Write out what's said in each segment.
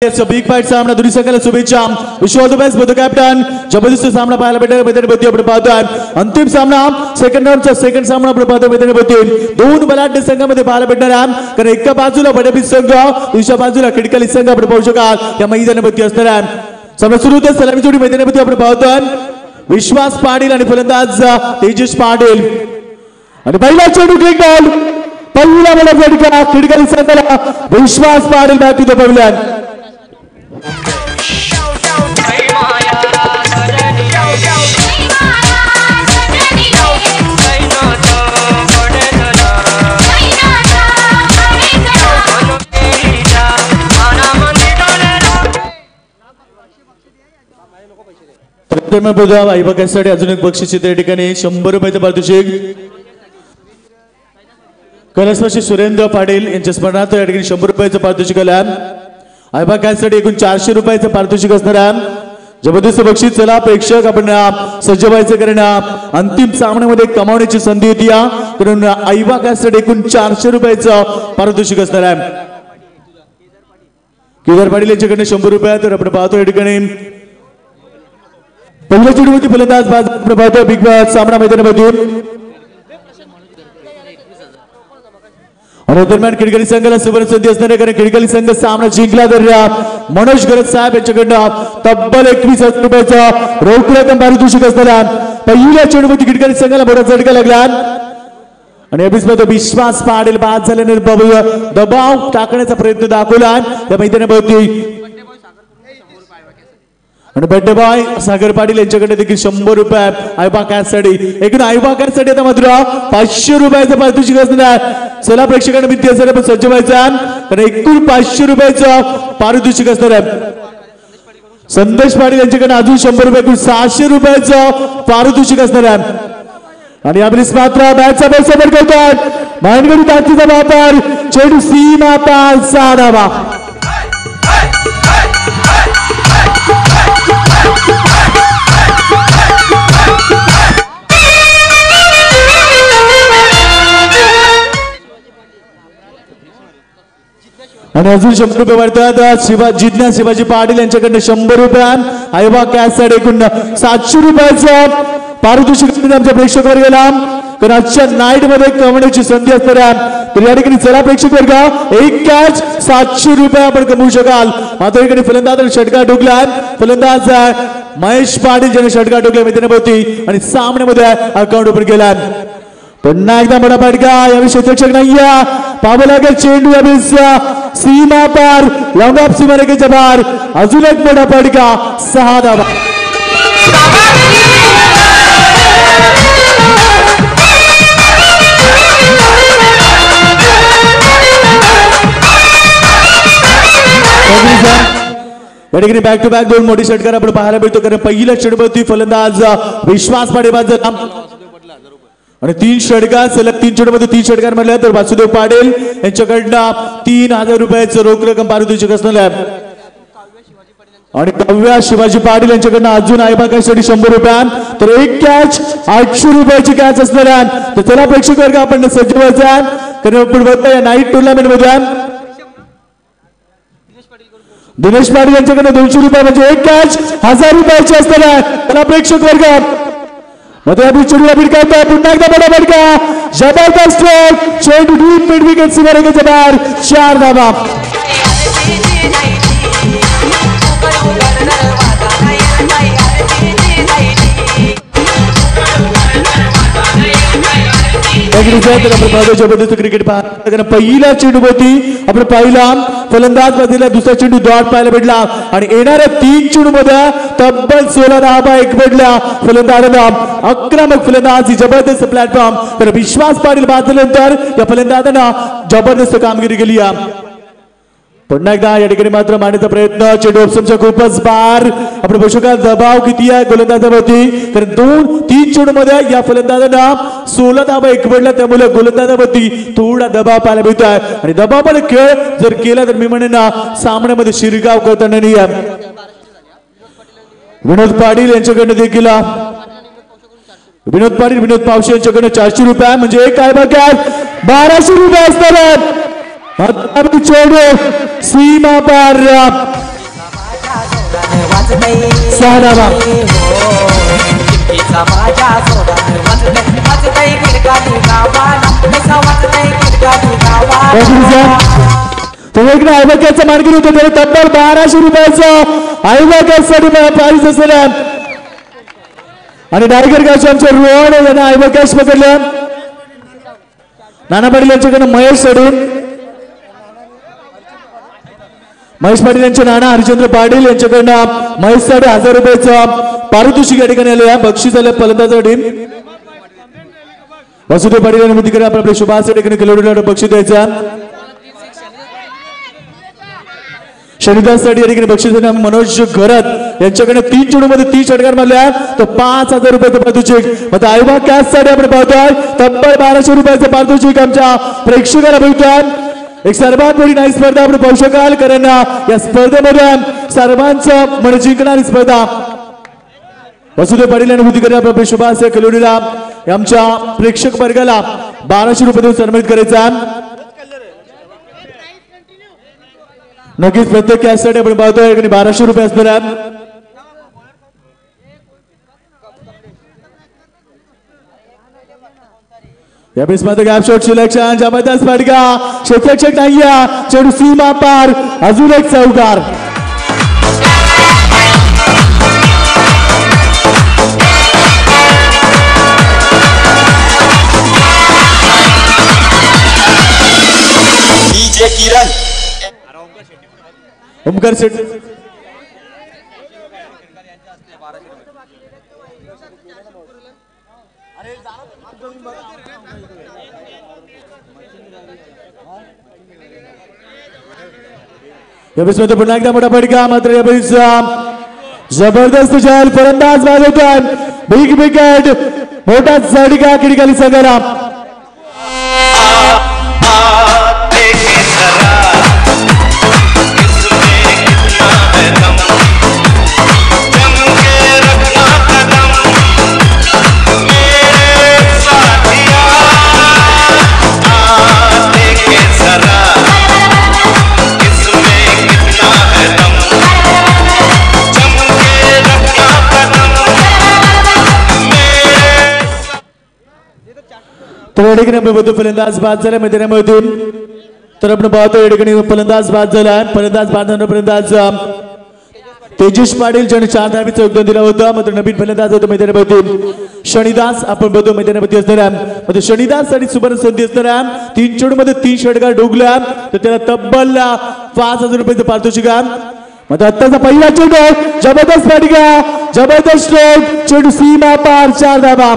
It's a big fight सामना दोन्ही संघाला शुभेच्छा. Wish all the best for the captain. जबरदस्त सामना पाहायला भेटेल मैदानावरती आपण पाहतोय. अंतिम सामना सेकंड राऊंडचा सेकंड सामना आपण पाहतोय मैदानावरती. दोन बलाढ्य संघांमध्ये पाहायला भेटणार आहे. कारण एका बाजूला बडबीत संघ दुसऱ्या बाजूला खिडकाली संघ आपण पाहू शकाल या मैदानावरती असणार आहे. सामना सुरू होते सलामी जोडी मैदानावरती आपण पाहतोय. विश्वास पाटील आणि फलंदाज तेजस पाटील आणि पहिला चेंडू क्लिक बॉल पहिला बॉल फटका खिडकाली संघाला. Vishwas Patil back to the pavilion. बघायसाठी अजून एक बक्षीस त्या ठिकाणी 100 रुपयाचं पारितोषिक. कैलासवासी सुरेंद्र पाटील यांच्या स्मरणार्थ या ठिकाणी 100 रुपयाचं पारितोषिक आलं. आयबासाठी एकूण 400 रुपयाचं पारितोषिक असणार आहे. जबरदस्त बक्षीस. चला प्रेक्षक आपण सज्ज व्हायचं कारण अंतिम सामन्यामध्ये कमावण्याची संधी होती कारण आयबासाठी एकूण 400 रुपयाचं पारितोषिक असणार आहे. केदार पाटील यांच्याकडे 100 रुपये. तर आपण पाहतो या ठिकाणी पहिल्या चेंडूवरती फलंदाज पाहतो बिग बॉस सामना मैदानामध्ये. आणि दरम्यान खिडकाली संघाला सुवर्ण संधी असणार आहे कारण खिडकाली संघ सामना जिंकला तर मनोज गरज साहेब यांच्याकडनं तब्बल 21,000 रुपयाचा रोख रक्कम पारितोषिक असणार आहे. पहिल्या चेंडूवरती खिडकाली संघाला मोठा झटका लागला आणि अभिस्मत विश्वास पाटील बाद झाल्याने दबाव टाकण्याचा प्रयत्न दाखवला त्या मैदानावरती. आणि बड्डे बॉय सागर पाटील यांच्याकडे देखील 100 रुपये आयबा कॅचसाठी. एकूण आयबा कॅचसाठी आता मात्र 500 रुपयाचं पारितोषिक असणार. चला प्रेक्षकांना विनंती असेल आपण सज्ज व्हायचा कारण एकूण 500 रुपयाचं पारितोषिक असणार आहे. संदेश पाटील यांच्याकडे अजून 100 रुपये एकूण 600 रुपयाचं पारितोषिक असणार आहे. आणि आपलीच मात्र बॅटचा पैसा करतात माइंडवरी ताकदीचा वापर चेंडू सीमा पार 6 धावा. आणि अजून 100 रुपये वाढतात. जिज्ञा शिवाजी पाटील यांच्याकडनं 100 रुपये आयबा कॅचसाठी एकूण 700 रुपयाचं पारितोषिक आमच्या प्रेक्षक वर्गाला कारण आजच्या नाईट मध्ये कमवण्याची संधी असणार आहे. तर या ठिकाणी चला प्रेक्षक वर्ग एक कॅच 700 रुपये आपण कमवू शकाल. मात्र ठिकाणी फलंदाज षटकार ठोकला. फलंदाज महेश पाटील ज्याने षटकार ठोकला मैदानावरती आणि सामन्यामध्ये अकाउंट ओपन केला. पुन्हा एकदा मोठा फटका यावेळी क्षेत्ररक्षक नाहीये. पाहावं लागेल चेंडू यावेळेस सीमा पार लॉंग ऑफ सीमारेषेच्या बाहेर. अजून एक मोठा फटका 6 धावा. या ठिकाणी बॅक टू बॅक दोन मोठी षटकार आपण पाहायला मिळतो कारण पहिल्या चेंडूवरती फलंदाज विश्वास पाटील बाद झाला आणि 3 षटकार सलग 3 चेंडूमध्ये 3 षटकार म्हणले तर वासुदेव पाटील यांच्याकडनं 3000 रुपयाचं रोख रक्कम पारितोषिक असणार आहे. आणि काव्या शिवाजी पाटील यांच्याकडनं अजून आयबाकासाठी 100 रुपये. तर एक कॅच 800 रुपयाची कॅच असणार आहे. तर चला प्रेक्षक वर्ग आपण सज्ज व्हायचा कारण आपण बघतोय या नाईट टुर्नामेंट मध्ये दिनेश पाटील यांच्याकडनं 200 रुपये म्हणजे एक कॅच 1000 रुपयाची असणार आहे. चला प्रेक्षक वर्ग मध्ये चेंडूला भिडकावतोय. पुन्हा एकदा बडा फटका जबरदस्त स्ट्रोक चेंडू डीप मिड विकेट सीमारेषेच्या बाहेर 4 धावा. जबरदस्त क्रिकेट पाहता पहिल्या चेंडूवरती आपण पाहिला फलंदाज बदलला दुसरा चेंडू डॉट पाहायला भेटला आणि येणाऱ्या 3 चेंडूमध्ये तब्बल 16 धावा एक भेटल्या फलंदाजांना. आक्रमक फलंदाज जबरदस्त प्लॅटफॉर्म. तर विश्वास पाटील बाद झाल्यानंतर या फलंदाजांना जबरदस्त कामगिरी केली. पुन्हा एकदा या ठिकाणी मात्र मारण्याचा प्रयत्न चेंडू ऑप्शनचा खूपच बार. आपण बघू शकाल दबाव किती आहे गोलंदाजावरती कारण 2-3 चेंडूमध्ये या फलंदाजांना 16 धावा एक भेटला त्यामुळे गोलंदाजावरती थोडा दबाव पाहायला मिळत आहे. आणि दबावाने खेळ जर केला तर मी म्हणेन सामन्यामध्ये शिरकाव करताना नाही. विनोद पाटील यांच्याकडनं देखील विनोद पावशे यांच्याकडनं 400 रुपये म्हणजे एक आहे बघा 1200 रुपये असतात. चेंडू सीमा पार सहा धावा आयबा मार्गी होतो त्याला तब्बल 1200 रुपयाचं आयबा कॅशसाठी प्राइस असलेल्या आणि डायगर कॅश आमच्या रोहन यांना आयबा कॅश पकडल्या नाना पाटील यांच्याकडे महेश पाटील यांचे नाना हरिचंद्र पाटील यांच्याकडनं महेशसाठी 1000 रुपयाचं पारितोषिक या ठिकाणी आले बक्षीस आले फलंदाजासाठी वसुदेव पाटील यांनी विनंती करा आपल्या शुभास या ठिकाणी किलोमीटर बक्षीस द्यायचा शनिदाससाठी या ठिकाणी बक्षीस मनोज घरत यांच्याकडे 3 चेंडूमध्ये 30 षटकार मारल्या तर 5000 रुपयाचं पारितोषिक आता आयबा कॅश साठी आपण पाहतोय तब्बल 1200 रुपयाचं पारितोषिक आमच्या प्रेक्षकाला भेटतोय एक सर्वात मोठी नाही स्पर्धा आपण पाहू शकाल कारण या स्पर्धेमध्ये सर्वांचं मन जिंकणारी स्पर्धा वसुदेव पाटील यांनी विनंती करा आपल्या शुभास या किलोमीटरला आमच्या प्रेक्षक वर्गाला 1200 रुपये देऊन सन्मानित करायचा नक्कीच प्रत्येक कॅशसाठी आपण पाहतोय 1200 रुपये असणार या बेसमध्ये गॅप शॉट सिलेक्शन जबरदस्त फटका क्षेत्ररक्षक नाहीये चेंडू सीमा पार अजून एक चौकार डीजे किरण ओमकार सेट या बेसमध्ये पुन्हा एकदा मोठा फटका मात्र या बेस जबरदस्त जल फलंदाज वाजवतोय बिग विकेट मोठा झटका किडकाली संघाला तर या ठिकाणी आपण फलंदाज बाद झाला मैदानामधून तर आपण पाहतो या ठिकाणी फलंदाज बाद झाला फलंदाज बाद फलंदाज तेजस पाटील ज्याने 4 धावेचं योगदान दिलं होतं मात्र नवीन फलंदाज होतो मैदानामधून शनिदास आपण बघतो मैदानामध्ये असणाऱ्या म्हणजे शनिदास साठी सुवर्ण संधी असणाऱ्या 3 चेंडूमध्ये 3 षटकार डोगल्या तर त्याला तब्बल 5000 रुपयाचं पारितोषिक मग आत्ताचा पहिला चेंडू जबरदस्त फटका जबरदस्त स्ट्रोक चेंडू सीमा पार 4 धावा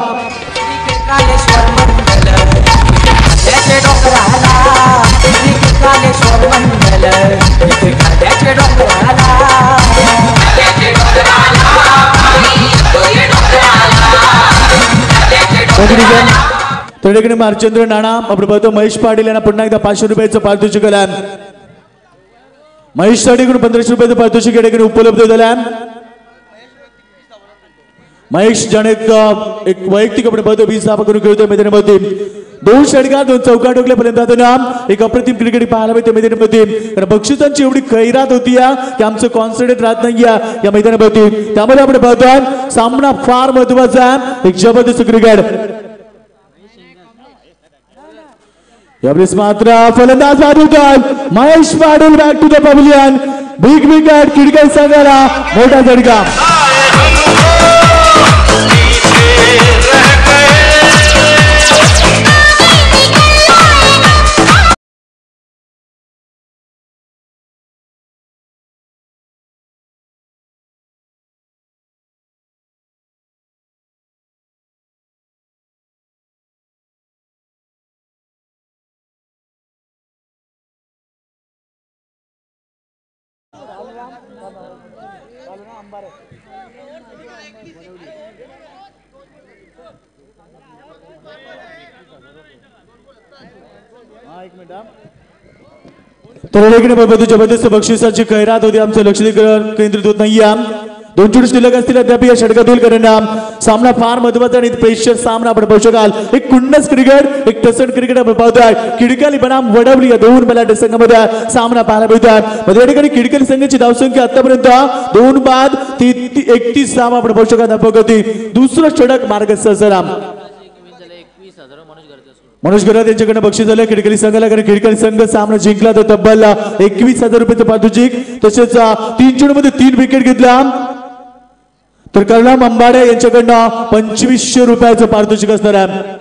तर ठिकाणी मारचंद्र नाना आपण बघतो महेश पाटील यांना पुन्हा एकदा 500 रुपयाचं पारितोषिक आलं महेश साठी 1500 रुपयाचं पारितोषिक या ठिकाणी उपलब्ध झालं महेश ज्याने एक वैयक्तिक आपण बघतो 20 धावा करून खेळतोय मैदानामध्ये 2 षटकार 2 चौकार ठोकल्यापर्यंत एक अप्रतिम क्रिकेट पाहायला मिळते मैदानामध्ये कारण बक्षिसांची एवढी खैरात होती की आमचं कॉन्सन्ट्रेट राहत नाही या मैदानामध्ये त्यामुळे आपण बघतोय सामना फार महत्वाचा एक जबरदस्त क्रिकेट यावेळेस मात्र फलंदाज वाजवतात Mahesh Patil back to the pavilion big wicket Khidkali संघाला मोठा झटका तर जबरदस्त बक्षिसाची खैरात होती आमचं लक्ष केंद्रित होत नाहीये 2 चेंडू शिल्लक असतील अद्याप या षटकातून करणं सामना फार महत्वाचा आणि प्रेशर सामना आपण पाहू शकाल एक कुंडस क्रिकेट एक टसन क्रिकेट आपण पाहतोय किडकाली बनाम वडवली या 2 बलाढ्य संघामध्ये सामना पाहायला मिळतोय मध्ये या ठिकाणी किडकाली संघाची धावसंख्या आतापर्यंत 2 बाद 31 धावा आपण पाहू शकता धावपगती दुसरं षटक मार्गदर्शन मनोज गरात यांच्याकडनं बक्षीस झालं खिडकली संघाला कारण खिडकली संघ सामना जिंकला तर तब्बल 21,000 रुपयाचं पारितोषिक तसेच 3 चेंडूमध्ये 3 विकेट घेतला तर करुणा अंबाडे यांच्याकडनं 2500 रुपयाचं पारितोषिक असणार आहे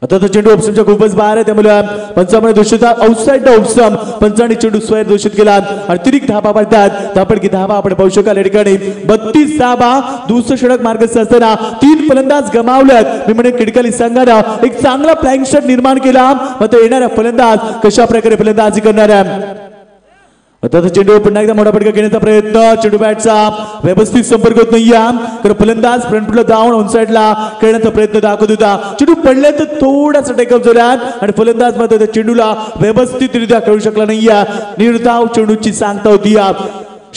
आता तो चेंडू ऑप्शनच्या खूपच बाहेर आहे त्यामुळे पंचामध्ये दोषित आउटसाइड ऑप्शन पंचाने चेंडू स्वैर दोषित केला अतिरिक्त धावा पडतात धापडकी धावा आपण पाहू शकाल या ठिकाणी 32 धावा दुसरं षटक मार्गस्थ असताना 3 फलंदाज गमावल्यात मी म्हणजे खिडकली संघानं एक चांगला फ्लाइंग शॉट निर्माण केला मात्र येणाऱ्या फलंदाज कशा प्रकारे फलंदाजी करणार आहे आता चेंडू पुन्हा एकदा मोठा फटका घेण्याचा प्रयत्न चेंडू बॅटचा व्यवस्थित संपर्क होत नाहीये तर फलंदाज फ्रंट फुटला जाऊन ऑन साइडला खेळण्याचा प्रयत्न दाखवत होता चेंडू पडले तर थोडासा टेकअप झाला आणि फलंदाज मात्र त्या चेंडूला व्यवस्थितरित्या खेळू शकला नाहीये निर्धाव चेंडूची सांगता होती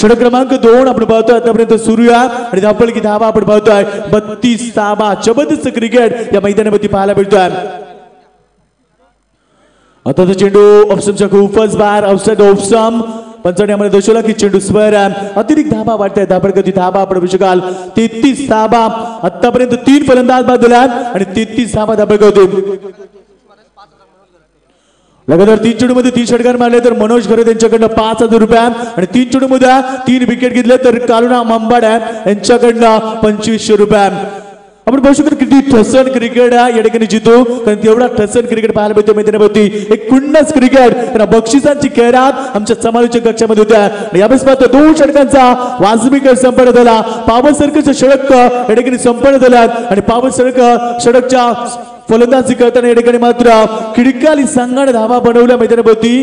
षटक क्रमांक 2 आपण पाहतोय आतापर्यंत सुरू आहे आणि धावपळकी धावा आपण पाहतोय 32 धावा जबरदस्त क्रिकेट या मैदानावरती पाहायला मिळतोय आता चेंडू ऑप्शनच्या खूपच बाहेर आउटसाइड ऑप्शन पंचाने आम्हाला दर्शवला की चेंडू स्वर अतिरिक्त धावा वाटताय धापडगती धावा आपण बघू शकाल 33 धावा आतापर्यंत 3 फलंदाज बाद झाल्यात आणि 33 धावा धापडगती लगातार 3 चेंडूमध्ये 3 षटकार मारले तर मनोज गरात यांच्याकडनं 5,000 रुपये आणि 3 चेंडूमध्ये 3 विकेट घेतले तर करुणा अंबाडे यांच्याकडनं 2500 रुपये आपण पाहू शकतो किती ठसन क्रिकेट या ठिकाणी जितो कारण तेवढा ठसन क्रिकेट पाहायला मिळतो मैदानावरती एक खुन्नस क्रिकेट बक्षिसांची खैरात आमच्या समालोचक कक्षामध्ये होत्या यावेळेस मात्र 2 षटकांचा वाजवी खेळ संपन्न झाला पावर सर्कलचे षटक या ठिकाणी संपन्न झाल्यात आणि पावर षटकच्या फलंदाजी करताना या ठिकाणी मात्र खिडकाली संघाने धावा बनवल्या मैदानावरती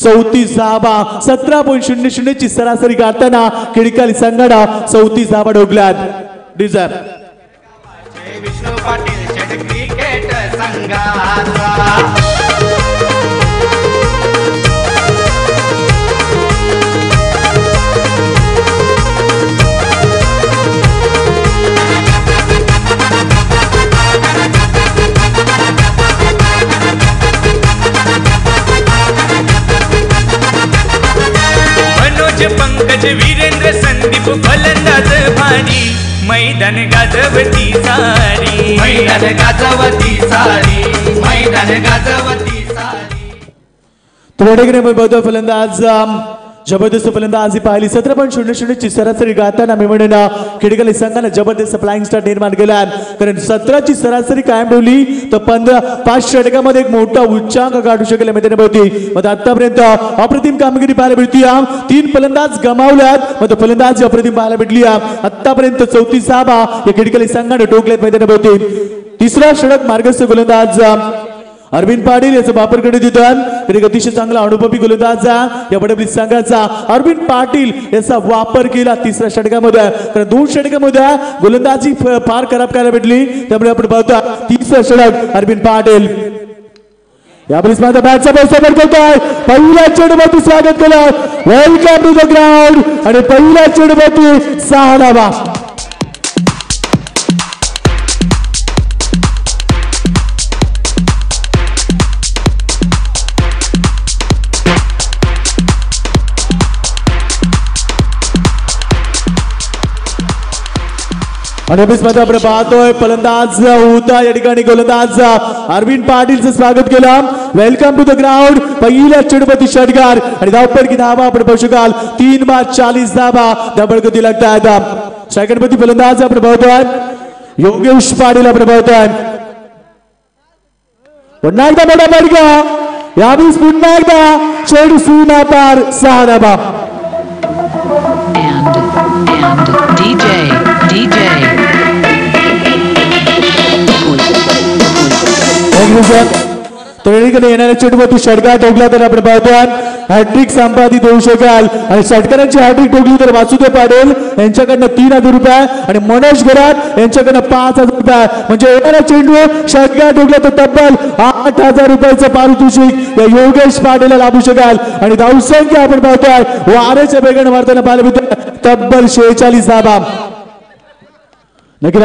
34 धावा 17.00 ची सरासरी गाठताना खिडकाली संघाने 34 धावा ठोकल्यात डिझायर विष्णू पाटील शेट क्रिकेट संघाचा मनोज पंकज वीरेंद्र संदीप फलंदाज भारी मैदान गाजवती सारी मैदान गाजवती सारी मैदान गाजवती सारी तो फलंदाज जबरदस्त फलंदाजी पाहिली 17.00 ची सरासरी गाठताना मी म्हणेन खिडकली संघाने जबरदस्त फ्लाइंग स्टार्ट निर्माण केला कारण 17 ची सरासरी कायम ठेवली तर 5 षटकामध्ये एक मोठा उच्चांक गाठू शकेल मैदानावरती मग आतापर्यंत अप्रतिम कामगिरी पाहायला मिळती 3 फलंदाज गमावल्यात मग फलंदाजी अप्रतिम पाहायला भेटली आतापर्यंत 34 धावा या खिडकली संघाने ठोकल्यात मैदानावरती तिसरा षटक मार्गस्थ गोलंदाज अरविंद पाटील याचा वापर करण्यात येतो एक अतिशय चांगला अनुभवी गोलंदाज या बडबली संघाचा अरविंद पाटील याचा वापर केला तिसऱ्या षटकामध्ये कारण 2 षटकामध्ये गोलंदाजी फार खराब करायला भेटली त्यामुळे आपण पाहतो तिसरं षटक अरविंद पाटील यावेळेस माझा बॅटचा बॉल करतोय पहिल्या चेंडूवरती स्वागत केलं वेलकम टू द ग्राउंड आणि पहिल्या चेंडूवरती 6 धावा आणि आपण पाहतोय फलंदाज होता या ठिकाणी गोलंदाज अरविंद पाटीलचं स्वागत केलं वेलकम टू द ग्राउंड पहिल्या चेंडूवरती षटकार आणि धावपळकी धावा आपण पाहू शकाल 3 बाद 40 धावा धावपळकी लागतात सेकंडवरती फलंदाज आपण पाहतोय योगेश पाटील आपण पाहतोय पुन्हा एकदा मोठा फटका यावेळेस पुन्हा एकदा चेंडू सीमा पार 6 धावा येणाऱ्या चेंडूवरती षटकार ठोकला तर आपण पाहतोय हॅट्रिक संपादित होऊ शकाल आणि षटकारांची हॅट्रिक ठोकली तर वासुदेव पाटील यांच्याकडनं 3,000 रुपये आणि मनोज गरात यांच्याकडनं 5,000 रुपये म्हणजे येणाऱ्या चेंडू षटकार ठोकला तर तब्बल 8,000 रुपयाचं पारितोषिक या योगेश पाटीलला लाभू शकाल आणि धावसंख्या आपण पाहतोय वाऱ्याच्या वेगाने मारताना पाहायला मिळतोय तब्बल 46 धावा नक्की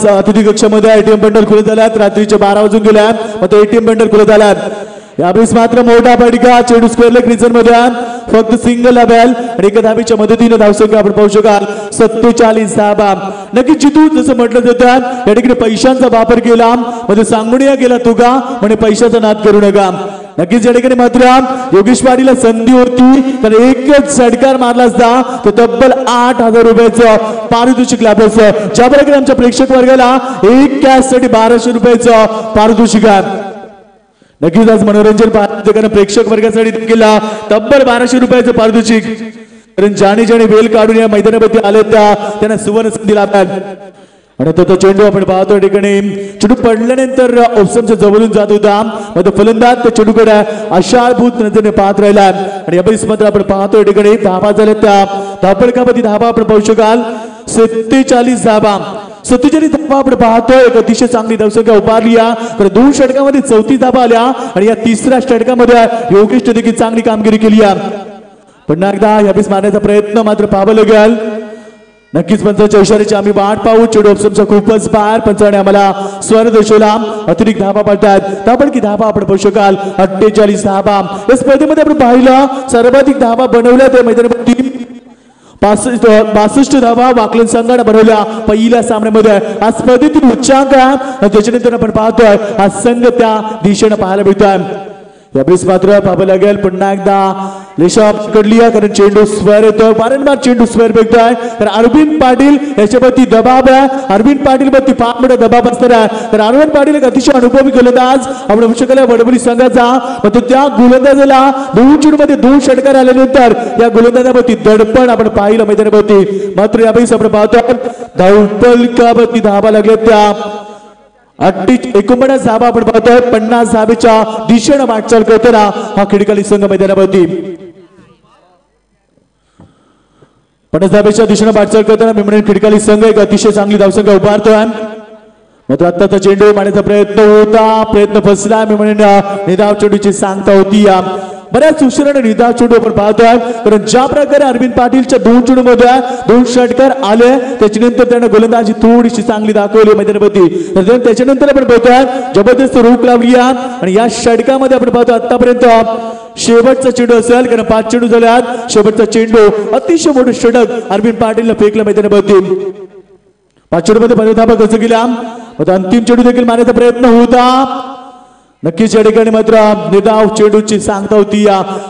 अतिथी कक्षामध्ये एटीएम बंडल खुले झाल्यात रात्रीचे 12 वाजून गेल्यात मग एटीएम बंडल खुले झाल्यात यावेळेस मात्र मोठा फटका चेंडू स्क्वेअर लेग रिजन मध्ये फक्त सिंगल बॅल आणि एका धावेच्या मदतीने धावसंख्या आपण पाहू शकाल 47 धावा. नक्कीच जितू जसं म्हटलं जातं या ठिकाणी पैशांचा वापर केला म्हणजे सांगून गेला तुगा म्हणजे पैशाचा नाद करू नका. नक्कीच या ठिकाणी मात्र योगेश पाटील संधी होती तर एकच झटकार मारला असता तो तब्बल 8,000 रुपयाचं पारितोषिक लाभलं असतं. ज्या प्रकारे आमच्या प्रेक्षक वर्गाला एक कॅच साठी 1200 रुपयाचं पारितोषिक आहे. नक्कीच आज मनोरंजन पाहण्याचं कारण प्रेक्षक वर्गासाठी देखील तब्बल 1200 रुपयाचं पारितोषिक. कारण ज्याने वेल काढून या मैदानावरती आले त्यांना सुवर्ण संधी लाभतात. आणि तो चेंडू आपण पाहतो या ठिकाणी चेंडू पडल्यानंतर ऑप्शनच्या जवळून जात होता मग फलंदाज त्या चेंडूकडे आशाभूत नजरेने पाहत राहिला. आणि यावेळेस मात्र आपण पाहतो या ठिकाणी धावा झाल्या त्या धापडकामध्ये धावा आपण पाहू शकाल 47 धावा. 47 धावा आपण पाहतोय एक अतिशय चांगली धावसंख्या उभारली तर 2 षटकामध्ये 34 धावा आल्या आणि या तिसऱ्या षटकामध्ये योगेश देखील चांगली कामगिरी केली. पुन्हा एकदा यावेळेस मारण्याचा प्रयत्न मात्र पाहावा लागेल. नक्कीच पंचांच्या इशाऱ्याची आम्ही वाट पाहू. चेंडू ऑप्शनचा खूपच बाहेर पंचाने आम्हाला स्वर दर्शवला. अतिरिक्त धावा पडतात आपण की धावा आपण पाहू शकाल 48 धावा. या स्पर्धेमध्ये आपण पाहिलं सर्वाधिक धावा बनवल्या त्या मैदानामध्ये 62 धावा वाकलन संघाने बनवल्या पहिल्या सामन्यामध्ये. आज स्पर्धेतील उच्चांक त्याच्यानंतर आपण पाहतोय हा संघ त्या दिशेने पाहायला मिळतोय. यावेळेस मात्र पाहावं लागेल पुन्हा एकदा लेशा पकडली कारण चेंडू स्क्वेअर येतोय वारंवार चेंडू स्क्वेअर फेकतोय तर अरविंद पाटील याच्यावरती दबाव आहे. अरविंद पाटील वरती फार मोठा दबाव असणार आहे तर अरविंद पाटील एक अतिशय अनुभवी गोलंदाज आपण बघू शकला वडवली संघाचा मग त्या गोलंदाजाला 2 चेंडूमध्ये 2 षटकार आल्यानंतर या गोलंदाजावरती दडपण आपण पाहिलं मैदानावरती. मात्र यावेळेस आपण पाहतो धावपलकावरती धावा लागल्या त्या 49 धावा आपण पाहतोय 50 धावेच्या दिशेने वाटचाल करताना हा खिडकाली संघ मैदानावरती 50 धावेच्या दिशेने वाटचाल करताना मी म्हणेन खिडकाली संघ एक अतिशय चांगली धावसंख्या उभारतोय. मात्र आत्ताचा चेंडू मारण्याचा प्रयत्न होता प्रयत्न फसला मी म्हणेन निधाव चेंडूची सांगता होती. बऱ्याच उशिराने निधाव चेंडू आपण पाहतोय कारण ज्या प्रकारे अरविंद पाटीलच्या 2 चेंडूमध्ये 2 षटकार आले त्याच्यानंतर त्याने गोलंदाजी थोडीशी चांगली दाखवली मैदानावरती तर त्याच्यानंतर आपण पाहतोय जबरदस्त रोख लावली आणि या षटकामध्ये आपण पाहतो आतापर्यंत शेवटचा चेंडू असेल कारण 5 चेंडू झाल्यात शेवटचा चेंडू अतिशय मोठं षटक अरविंद पाटीलने फेकलं मैदानावरती. 5 चेंडूमध्ये 15 धावा खर्च केल्या अंतिम चेंडू देखील मारण्याचा प्रयत्न होता. नक्कीच या ठिकाणी मात्र निधाव चेंडूची सांगता होती.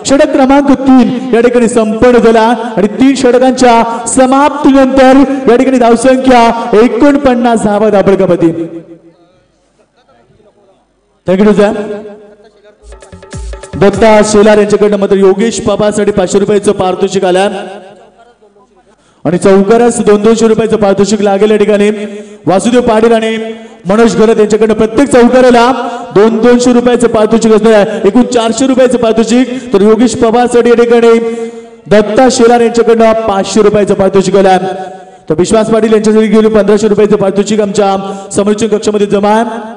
षटक क्रमांक 3 या ठिकाणी संपन्न झाला आणि 3 षटकांच्या समाप्तीनंतर या ठिकाणी धावसंख्या 49 धावा धापडकामध्ये. थँक्यू दत्ता शेलार यांच्याकडनं मात्र योगेश पवारसाठी 500 रुपयाचं पारितोषिक आलं आणि चौकारास 200 रुपयाचं पारितोषिक लागेल. या ठिकाणी वासुदेव पाटील आणि मनोज घरत यांच्याकडनं प्रत्येक चौकाराला 200 रुपयाचं पारितोषिक असणार आहे एकूण 400 रुपयाचं पारितोषिक तर योगेश पवारसाठी या ठिकाणी दत्ता शेलार यांच्याकडनं 500 रुपयाचं पारितोषिक आलं तर विश्वास पाटील यांच्यासाठी घेऊन 1500 रुपयाचं पारितोषिक आमच्या समोरच्या कक्षामध्ये जमा आहे.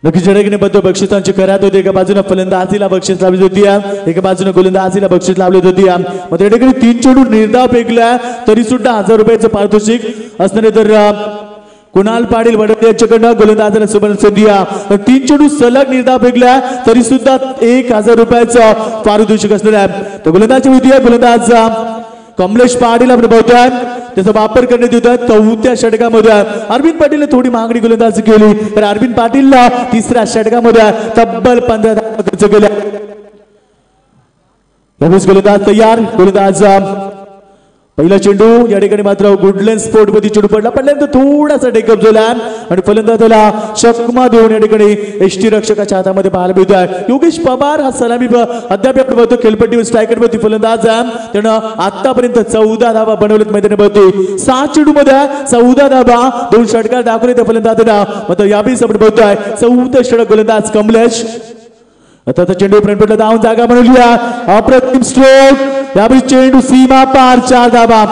नक्कीच जडकीने बद्ध बक्षिसांची खऱ्यात होती. एका बाजूने फलंदाजीला बक्षीस लावली होती एका बाजूने गोलंदाजीला बक्षीस लावली होती. मग त्या ठिकाणी 3 चेंडू निर्धाव फेकल्या तरी सुद्धा 1000 रुपयाचं पारितोषिक असणारे तर कुणाल पाटील वडवले यांच्याकडनं गोलंदाजाला सुवर्ण संधी 3 चेंडू सलग निर्धाव फेकल्या तरी सुद्धा 1000 रुपयाचं पारितोषिक असणार आहे. तर गोलंदाजी होती गोलंदाज कमलेश पाटील आपण बघतोय त्याचा वापर करण्यात येतोय 4थ्या षटकामध्ये. अरविंद पाटीलने थोडी मागणी गोलंदाजी केली तर अरविंद पाटीलला 3ऱ्या षटकामध्ये तब्बल 15 धावा खर्च केल्या. गोलंदाज तयार गोलंदाज पहिला चेंडू या ठिकाणी मात्र गुडलँड स्पोर्ट मध्ये चेंडू पडल्यानंतर थोडासा टेकअप झाला आणि फलंदाजाला चकमा देऊन या ठिकाणी एसटी रक्षकाच्या हातामध्ये पाहायला मिळतोय. योगेश पवार हा सलामी अद्याप आपण बघतो खेळपट्टीवर स्ट्रायकर वरती फलंदाज त्यानं आतापर्यंत 14 धावा बनवलेत मैदानावरती 7 चेंडूमध्ये 14 धावा 2 षटकार दाखवले त्या फलंदाजाला. मात्र यावेळी आपण बघतोय 14 षटक गोलंदाज कमलेश आता चेंडू फ्रंटला धावून जागा बनवली अप्रतिम स्ट्रोक यावेळी चेंडू सीमा पार 4 धावा.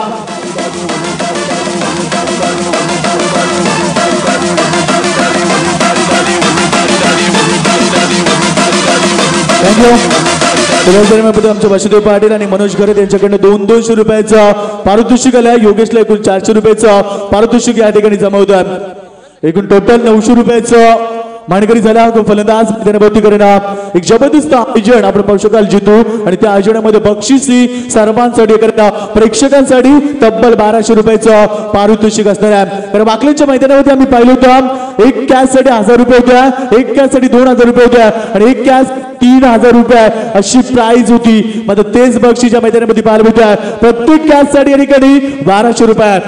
थँक्यू आमचे वासुदेव पाटील आणि मनोज खरे यांच्याकडनं 200 रुपयाचा पारितोषिक आलं. योगेशला एकूण 400 रुपयाचा पारितोषिक या ठिकाणी जमा होत आहे. एकूण टोटल 900 रुपयाचं मानकरी झाला. फलंदाज मैदानाभोवती करणार एक जबरदस्त आयोजन आपण पाहू शकाल जितू. आणि त्या आयोजनामध्ये बक्षिसी सर्वांसाठी करणार प्रेक्षकांसाठी तब्बल 1200 रुपयाचं पारितोषिक असणार आहे. कारण वाकलेच्या मैदानामध्ये आम्ही पाहिलं होतं एक कॅच साठी 1000 रुपये होत्या, एक कॅच साठी 2000 रुपये होत्या आणि एक कॅच 3000 रुपये अशी प्राइज होती. मात्र तेच बक्षीच्या मैदानामध्ये पाहायला होत्या प्रत्येक कॅच साठी या ठिकाणी 1200 रुपये.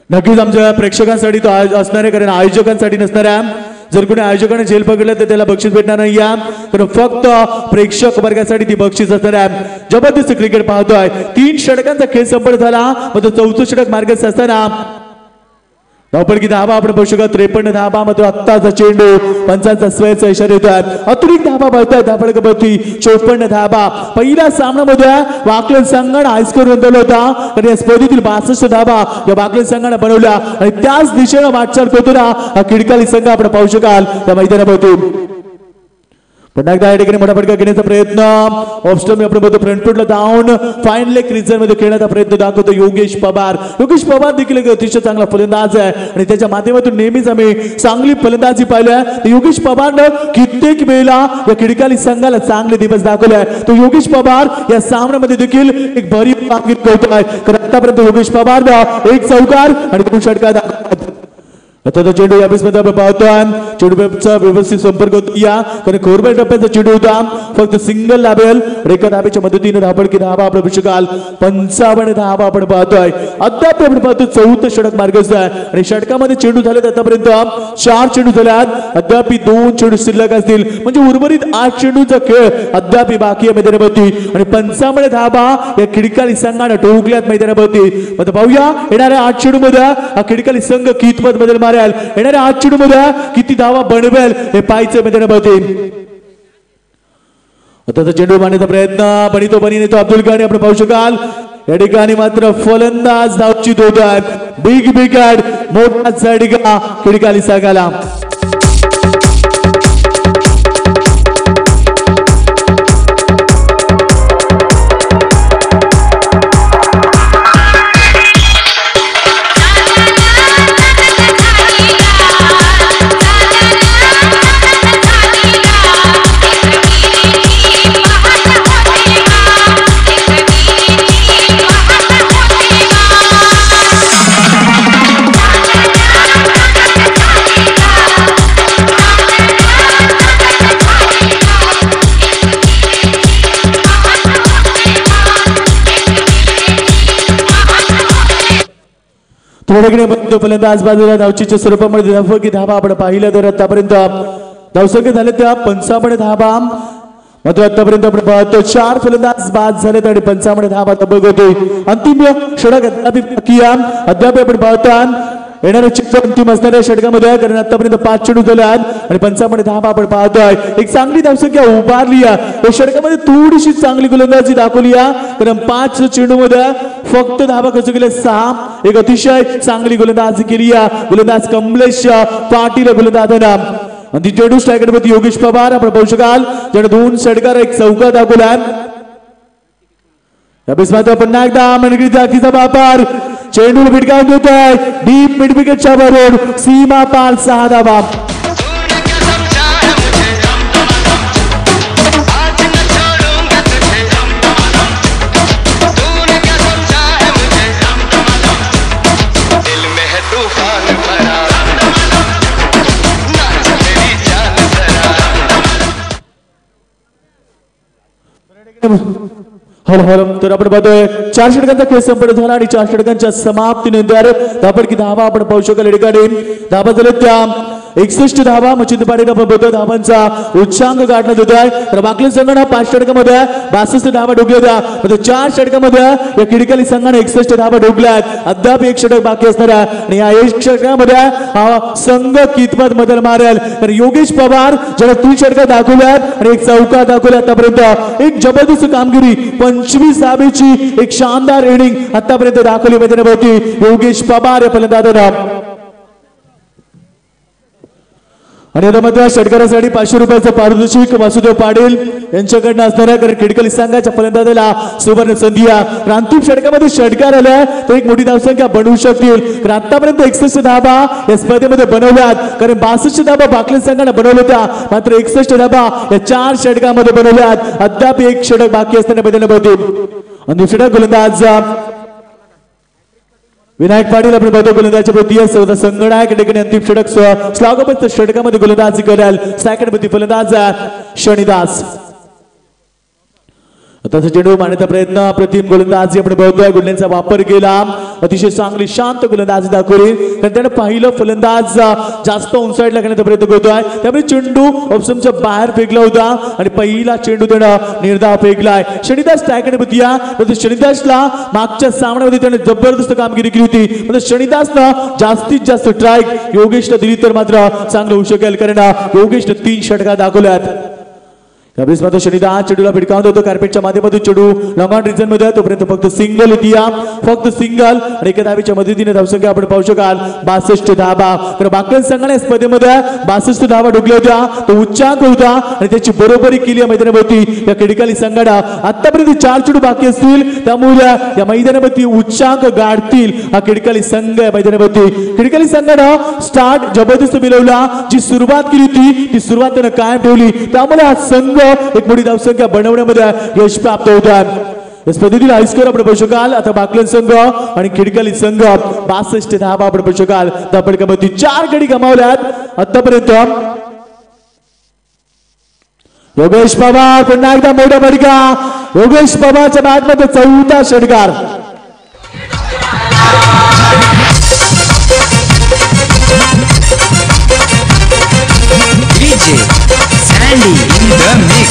नक्कीच आमच्या प्रेक्षकांसाठी तो असणार आहे कारण आयोजकांसाठी नसणार आहे. जर कोणी आयोजकाने झेल पकडलं तर त्याला बक्षीस भेटणार नाही कारण फक्त प्रेक्षक वर्गासाठी ती बक्षीस असणार आहे. जबरदस्त क्रिकेट पाहतोय. 3 षटकांचा खेळ संपन्न झाला. मात्र 4थं षटक मार्गस्थ असताना धावपळकी धाबा आपण पाहू शकतो 53 धाबा. मात्र आत्ताचा चेंडू पंचांचा स्वयंचा इशारा येतात. अतिरिक्त धाबा बळताय धापडकपती 54 धाबा. पहिल्या सामन्यामध्ये वाकलन संघाने हायस्कोर नोंदवला होता तर या स्पर्धेतील 62 धाबा या वाकलन संघाने बनवल्या आणि त्याच दिशेने वाटचाल करतो हा खिडकाली संघ आपण पाहू शकाल त्या मैदानाभोवती. पुन्हा एकदा या ठिकाणी मोठा फटका घेण्याचा प्रयत्न ऑफस्टम्प आपण बघतो फ्रंट फुटला डाऊन फाईन लेग क्रिजर मध्ये खेळण्याचा प्रयत्न दाखवतो योगेश पवार. योगेश पवार देखील एक अतिशय चांगला फलंदाज आहे आणि त्याच्या माध्यमातून नेहमीच आम्ही चांगली फलंदाजी पाहिली. योगेश पवारनं कित्येक वेळेला या खिडकाली संघाला चांगले दिवस दाखवले. तो योगेश पवार या सामन्यामध्ये देखील एक भरीव कामगिरी करतोय कारण आतापर्यंत योगेश पवारनं 1 चौकार आणि 2 षटकार दाखवले. आता चेंडू या मध्ये आपण पाहतोय चेंडूचा व्यवस्थित संपर्क या कारण खोरबे टप्प्याचा चेंडू होता फक्त सिंगल लाभेल. एका धाब्याच्या मदतीने धापडकी धाबा आपण बघू शकाल 55 धाबा आपण पाहतोय. अद्याप आपण पाहतो 4थं षटक मार्गस्थ आहे आणि षटकामध्ये चेंडू झालेत आतापर्यंत 4 चेंडू झाल्यात. अद्याप 2 चेंडू शिल्लक असतील म्हणजे उर्वरित 8 चेंडूचा खेळ अद्याप बाकी आहे मैदानाभोवती आणि 55 धाबा या खिडकाली संघाने ठोकल्यात मैदानाभोवती. आता पाहूया येणाऱ्या 8 चेंडू मध्ये हा खिडकाली संघ कितपत बदल मारेल. येणाऱ्या 8 चेंडू मध्ये किती धावा बनवेल हे पाहायचं मैदानाभोवती. आता चेंडू मारण्याचा प्रयत्न बनीतो अब्दुल खान आपण पाहू शकाल या ठिकाणी मात्र फलंदाज धावचित होत आहेत. बिग विकेट मोठा झटका खिडकाली संघाला. फलंदाज बाजूला धावचीच्या स्वरूपामध्ये धाबा आपण पाहिलं तर आतापर्यंत धावसंख्या झाले त्या 55 धाबा. मात्र आतापर्यंत आपण पाहतो 4 फलंदाज बाद झालेत आणि 55 धाबा तब्बल होते. अंतिम षटक अद्याप आपण पाहतो येणाऱ्या चित्र अंतिम असणाऱ्या षटकामध्ये कारण आतापर्यंत 5 चेंडू झाले आहेत आणि 55 धाबा आपण पाहतोय. एक चांगली धावसंख्या उभारली या षटकामध्ये थोडीशी चांगली गोलंदाजी दाखवली कारण 5 चेंडू मध्ये फक्त धाबा कसं केले 6. एक अतिशय चांगली गोलंदाजी केली या गोलंदाज कमलेश पाटील गोलंदाजांना आणि ती चेंडू स्ट्रायकर मध्ये योगेश पवार आपण पाहू शकाल ज्याने 2 षटकार 1 चौकार दाखवला. पुन्हा एकदा मनगीचा अखीचा वापर चेंडू भिडकावून देत आहे डीप मिड विकेटच्या वरून सीमा पाल 6 धाबा. तर आपण पाहतोय 4 षटकांचा खेळ संपन्न झाला आणि 4 षटकांच्या समाप्तीनंतर धापडकी धाबा आपण पाहू शकाल ठिकाणी धाबा झाले त्या 61 धाबा मच्छिंद पाटील आपण बघतो धाबांचा उच्चांक गाठण्यात येत आहे. तर वाकली संघाने 5 षटकामध्ये 62 धाबा ठोकल्या होत्या. 4 षटकामध्ये या खिडकाली संघाने 61 धाबा ठोकल्यात. अद्याप 1 षटक बाकी असणार आहे आणि या 1 षटकामध्ये हा संघ कितपत बदल मारेल. तर योगेश पवार ज्याला 3 षटक दाखवल्यात आणि 1 चौकार दाखवल्या आतापर्यंत एक जबरदस्त कामगिरी 25 धाबेची एक शानदार इनिंग आतापर्यंत दाखवली मैदानाभोवती योगेश पवार या फलंदाजांना. आणि आता मात्र षटकारासाठी 500 रुपयाचं पारितोषिक वासुदेव पाटील यांच्याकडनं असणाऱ्या कारण खिडकली संघाच्या फलंदाजाला सुवर्ण संधी आहे. अंतिम षटकामध्ये षटकार आल्या तर एक मोठी धावसंख्या बनवू शकतील. कारण आतापर्यंत 61 धाबा या स्पर्धेमध्ये बनवल्यात कारण 62 धाबा बाकले संघाने बनवल्या होत्या मात्र 61 धाबा या 4 षटकामध्ये बनवल्यात. अद्याप एक षटक बाकी असताना मैदानामध्ये आणि दुसरा गोलंदाज विनायक पाटील आपण बघतो गोलंदाजच्या प्रति संगणक ठिकाणी अंतिम षटक स्लागोबद्ध षटकामध्ये गोलंदाजी करेल. सेकंड मध्ये फलंदाज शनिदास. आता चेंडू मारण्याचा प्रयत्न अप्रतिम गोलंदाजी आपण बघतोय. गुडल्यांचा वापर केला अतिशय चांगली शांत गोलंदाजी दाखवली कारण त्याने पहिलं फलंदाज जास्त ऑनसाइडला घेण्याचा प्रयत्न करतोय त्यामुळे चेंडू ऑप्शनच्या बाहेर फेकला होता आणि पहिला चेंडू त्यानं निर्धाव फेकलाय. शनिदास टॅकने बघूया शनिदासला मागच्या सामन्यामध्ये त्याने जबरदस्त कामगिरी केली होती पण शनिदासनं जास्तीत जास्त ट्राईक योगेशला दिली तर मात्र चांगलं होऊ शकेल कारण योगेशने 3 षटका दाखवल्यात. त्यावेळेस मात्र शनिदास चेंडूला भिडकावत होतो कार्पेटच्या माध्यमातून चेंडू लॉंग ऑन रिजन मध्ये तोपर्यंत फक्त सिंगल होती फक्त सिंगल आणि एका धावेच्या मदतीने धावसंख्या आपण पाहू शकाल 62 धावा. तर बाकल संघाने स्पर्धेमध्ये 62 धावा ठोकल्या होत्या तो उच्चांक होता आणि त्याची बरोबरी केली या मैदानावरती या खिडकाली संघाला. आतापर्यंत 4 चेंडू बाकी असतील त्यामुळे या मैदानावरती उच्चांक गाठतील हा खिडकाली संघ या मैदानावरती. खिडकाली संघानं स्टार्ट जबरदस्त मिळवला जी सुरुवात केली होती ती सुरुवात त्यानं कायम ठेवली त्यामुळे हा संघ एक मोठी धावसंख्या बनवण्यामध्ये यश प्राप्त होत आहे. इस पद्धतीने हाय स्कोर आपण पाहू शकाल. आता बाकलन संघ आणि खिडकाली संघ 62 धावा आपण पाहू शकाल. त्या फटक्यामध्ये 4 गडी गमावल्यात आतापर्यंत. योगेश पवार पुन्हा एकदा मोठा फटका. योगेश पवारच्या बॅटमध्ये 4था षटकार. Sandy in the mix.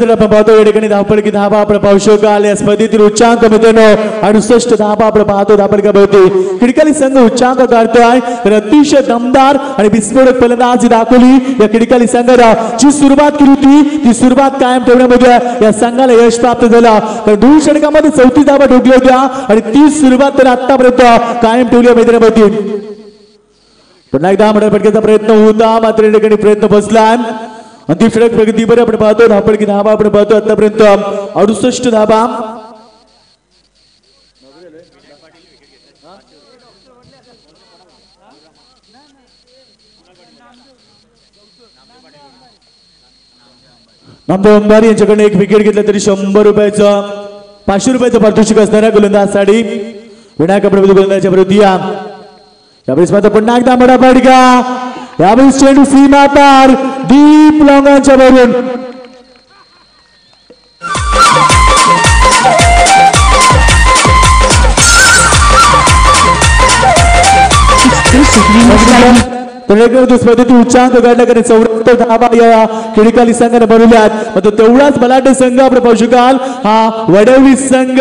आपण पाहतो या ठिकाणी धावपळकी धावा आपण पाहू शकाल. या स्पर्धेतील उच्चांक मित्रांनो 68 धावा आपण पाहतो धावपळकावरती. खिडकाली संघ उच्चांक काढतोय तर अतिशय दमदार आणि विस्फोटक फलंदाजी दाखवली या खिडकाली संघाला. जी सुरुवात केली होती ती सुरुवात कायम ठेवण्यामध्ये या संघाला यश प्राप्त झाला तर 2 षटकामध्ये 34 धावा ठोकल्या होत्या आणि ती सुरुवात त्याने आतापर्यंत कायम ठेवली या मैदानावरती. पुन्हा एकदा फटक्याचा प्रयत्न होता मात्र या ठिकाणी प्रयत्न बसला. अंतिम षटक प्रगतीवर आपण पाहतो धावपळकी धावा आपण पाहतो आतापर्यंत 68 धावा. नामदेव अंबारी यांच्याकडे एक विकेट घेतलं तरी 100 रुपयाचं 500 रुपयाचं पारितोषिक असणाऱ्या गोलंदाजसाठी विनायक आपण गोलंदाजाच्या विरोधी यावेळेस मात्र पुन्हा एकदा मोठा फटका. यावेळेस चेंडू सीमा पार दीप लॉंगांच्या वरून. स्पर्धेतील उच्चांक गाठल्याकडे 74 धावा या खिडकाली संघाने बनवल्यात मात्र तेवढाच बलाढ्य संघ आपण पाहू शकाल हा वडवली संघ.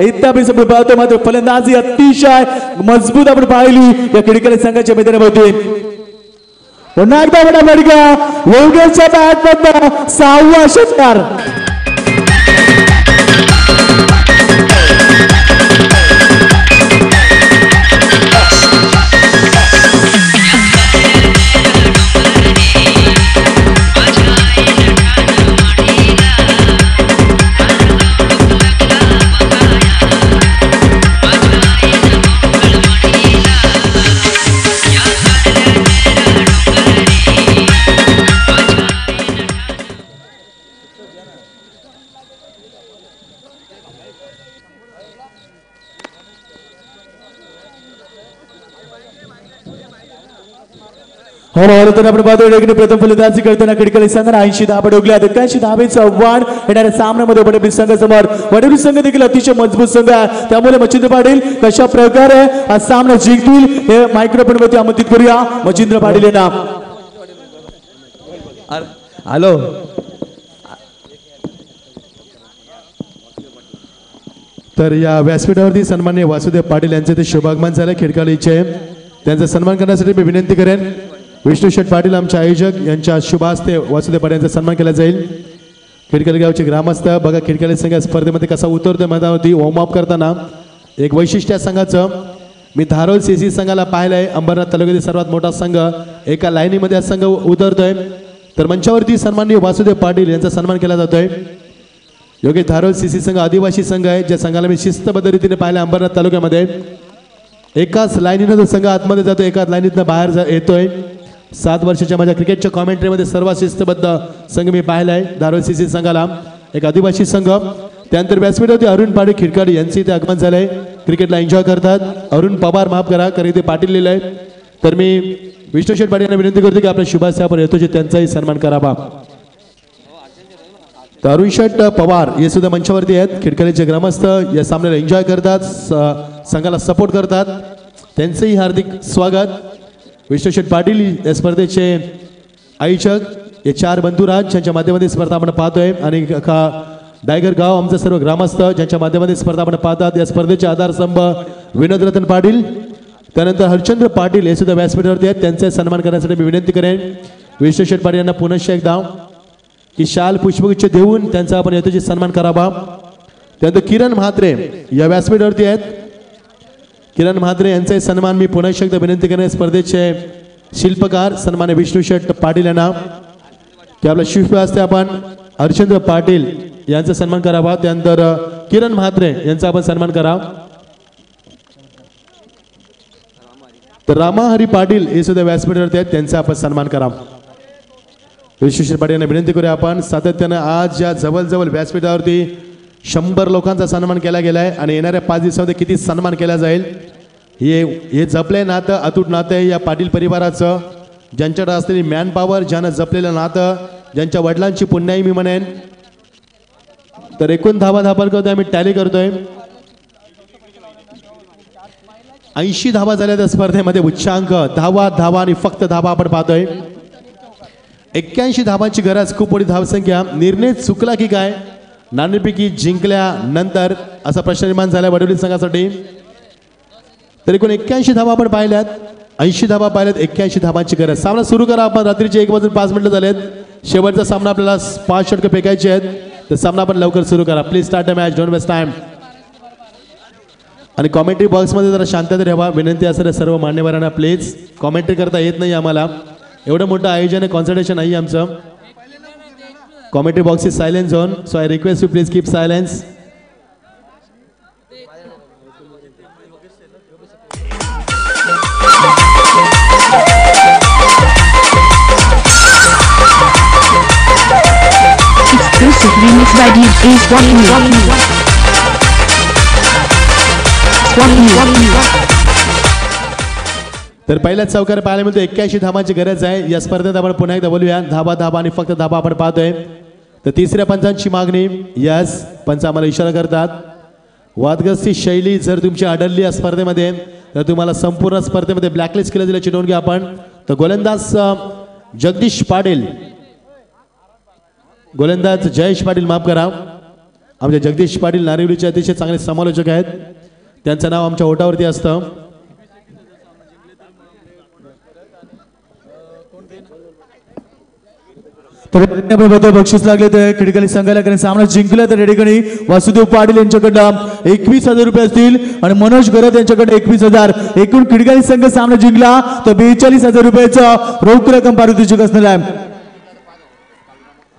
इत्यापेक्षा आपण पाहतो मात्र फलंदाजी अतिशय मजबूत आपण पाहिली या खिडकाली संघाच्या मैदानामध्ये. पुन्हा एकदा मोठा फटका. योगेशच्या बॅटमधनं 6वा षटकार. आपण पाहतो प्रथम फलंदाजी करताना खिडकाली संघाने 80 धावा ठोकल्या. 81 धावेचं आव्हान येणाऱ्या सामन्यामध्ये वडवली संघासमोर. वडवली संघ देखील अतिशय मजबूत संघ आहे त्यामुळे मच्छिंद्र पाटील कशा प्रकारे हा सामना जिंकतील हे मायक्रोफोन वरती आमंत्रित करूया. मच्छिंद्र पाटील यांना. हॅलो तर या व्यासपीठावरती सन्माननीय वासुदेव पाटील यांचे ते शुभागमन झाले खिडकालीचे. त्यांचा सन्मान करण्यासाठी मी विनंती करेन विष्णू शेठ पाटील आमचे आयोजक यांच्या शुभ हस्ते वासुदेव पाटील यांचा सन्मान केला जाईल. खिडकाली गावचे ग्रामस्थ बघा खिडकाली संघ स्पर्धेमध्ये कसा उतरतोय मैदानावरती वॉर्म अप करताना एक वैशिष्ट्य आहे संघाचं. मी धारोल सीसी संघाला पाहिलंय अंबरनाथ तालुक्यातील सर्वात मोठा संघ एका लाईनीमध्ये हा संघ उतरतोय. तर मंचावरती सन्माननीय वासुदेव पाटील यांचा सन्मान केला जातोय. योग्य धारोल सीसी संघ आदिवासी संघ आहे ज्या संघाला मी शिस्तबद्ध रीतीने पाहिलं अंबरनाथ तालुक्यामध्ये. एकाच लाईनीनं जो संघ आतमध्ये जातो एकाच लाईनीतनं बाहेर येतोय. 7 वर्षाच्या माझ्या क्रिकेटच्या कॉमेंट्रीमध्ये सर्वात शिस्तबद्ध संघ मी पाहिला आहे धारोल सीसी संघाला एक आदिवासी संघ. त्यानंतर व्यासपीठावरती अरुण पाटील खिडकाडी यांचे इथे आगमन झालंय. क्रिकेटला एन्जॉय करतात. अरुण पवार माफ करा कारण इथे पाटील लिहिलंय. तर मी विष्णू शेठ पाटील यांना विनंती करतो की आपल्या शुभाशय आपण येतो त्यांचाही सन्मान करावा. तर अरुण शेठ पवार हे सुद्धा मंचावरती आहेत. खिडकालीचे ग्रामस्थ या सामन्याला एन्जॉय करतात संघाला सपोर्ट करतात त्यांचंही हार्दिक स्वागत. विष्णू शेठ पाटील या स्पर्धेचे आयोजक हे 4 बंधुराज ज्यांच्या माध्यमातून स्पर्धा आपण पाहतोय आणि डायगर गाव आमचं सर्व ग्रामस्थ ज्यांच्या माध्यमातून स्पर्धा आपण पाहतात. या स्पर्धेचे आधारस्तंभ विनोद रतन पाटील त्यानंतर हरचंद्र पाटील हे सुद्धा व्यासपीठावरती आहेत. त्यांचा सन्मान करण्यासाठी मी विनंती करेन विष्णू शेठ पाटील यांना पुनश्च एकदा की शाल पुष्पगुच्छ देऊन त्यांचा आपण यथोचित सन्मान करावा. त्यानंतर किरण म्हात्रे या व्यासपीठावरती आहेत. किरण म्हात्रे यांचाही सन्मान मी पुन्हा एकदा विनंती करेन स्पर्धेचे शिल्पकार सन्मान्य विष्णू शेठ पाटील यांना की आपल्या शिल्पहस्ते आपण हरचंद्र पाटील यांचा सन्मान करावा. त्यानंतर किरण म्हात्रे यांचा आपण सन्मान करा. तर रामाहरी पाटील हे सुद्धा व्यासपीठावरती आहेत त्यांचा आपण सन्मान करा. विष्णू शेठ पाटील यांना विनंती करूया आपण सातत्यानं आज या जवळजवळ व्यासपीठावरती 100 लोकांचा सन्मान केला गेला आहे आणि येणाऱ्या 5 दिवसामध्ये किती सन्मान केला जाईल हे जपले नातं अतूट नातं आहे या पाटील परिवाराचं. ज्यांच्याकडे असलेली मॅन पॉवर ज्यानं जपलेलं नातं ज्यांच्या वडिलांची पुण्याई मी म्हणेन. तर एकूण धावा धापल करतोय आम्ही टॅली करतोय 80 धावा झाल्या त्या स्पर्धेमध्ये उच्चांक धावा आणि फक्त धावा आपण पाहतोय. 81 धावांची गरज खूप मोठी धावसंख्या. निर्णय चुकला की काय नाणेफेकी जिंकल्यानंतर असा प्रश्न निर्माण झाला वडोली संघासाठी. तर एकूण 81 धावा आपण पाहिल्यात 80 धावा पाहिल्यात 81 धावांची गरज. सामना सुरू करा आपण. रात्रीचे 1:05 झालेत. शेवटचा सामना आपल्याला 5 षटकं फेकायचे आहेत. तर सामना आपण लवकर सुरू करा please. Start the match don't waste time. आणि कॉमेंट्री बॉक्समध्ये जरा शांतता ठेवा विनंती असेल सर्व मान्यवरांना प्लीज. कॉमेंट्री करता येत नाही आम्हाला एवढं मोठं आयोजन आहे कॉन्सन्ट्रेशन नाही आमचं. Commentary box is silent zone, so I request you please keep silence. Exclusive remix by DJ Swahili. तर पहिल्याच चौकार पाहायला मिळतो 81 धावांची गरज आहे. या स्पर्धेत आपण पुन्हा एकदा बोलूया धावा आणि फक्त धावा आपण पाहतोय. तर तिसऱ्या पंचांची मागणी यस पंच आम्हाला इशारा करतात. वादग्रस्ती शैली जर तुमची आढळली या स्पर्धेमध्ये तर तुम्हाला संपूर्ण स्पर्धेमध्ये ब्लॅकलिस्ट केलं दिल्याची नोंद घ्या आपण. तर गोलंदाज जगदीश पाटील गोलंदाज जयेश पाटील माफ करा आमचे जगदीश पाटील नारिवलीचे अतिशय चांगले समालोचक आहेत. त्यांचं नाव आमच्या ओटावरती असतं. तर बक्षीस लागले तर खिडकाली संघाला कारण सामना जिंकला तर रेडीकणी वासुदेव पाटील यांच्याकडनं 21,000 रुपये असतील आणि मनोज गरत यांच्याकडे 21,000. एकूण खिडकाली संघ सामना जिंकला तर 42,000 रुपयाचा रोख रक्कम पारितोषिक असणार आहे.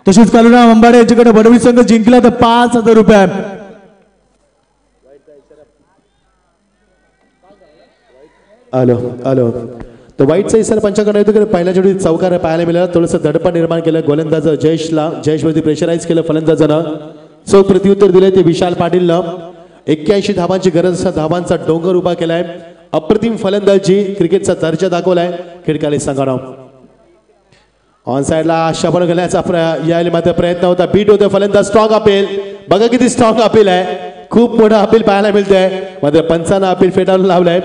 तसेच कालुना अंबाडे यांच्याकडे वडोली संघ जिंकला तर 5,000 रुपये. आलो तर वाईटचा इशारा पंचाकडे येतो की पहिल्या जोडी चौकार पाहायला मिळाला. थोडंसं दडपण निर्माण केलं गोलंदाज जयेशवरती प्रेशराईज केलं फलंदाजानं. चोख प्रत्युत्तर दिले ते विशाल पाटीलनं. 81 धावांची गरज धावांचा डोंगर उभा केलाय. अप्रतिम फलंदाजी क्रिकेटचा दर्जा दाखवलाय खिडकाली संघानं. ऑन साइडला शपथ घेण्याचा यायला मात्र प्रयत्न होता. बीट होतं फलंदाज स्ट्रॉंग अपील बघा किती स्ट्रॉंग अपील आहे. खूप मोठं अपील पाहायला मिळतंय मात्र पंचानं अपील फेटाळून लावलंय.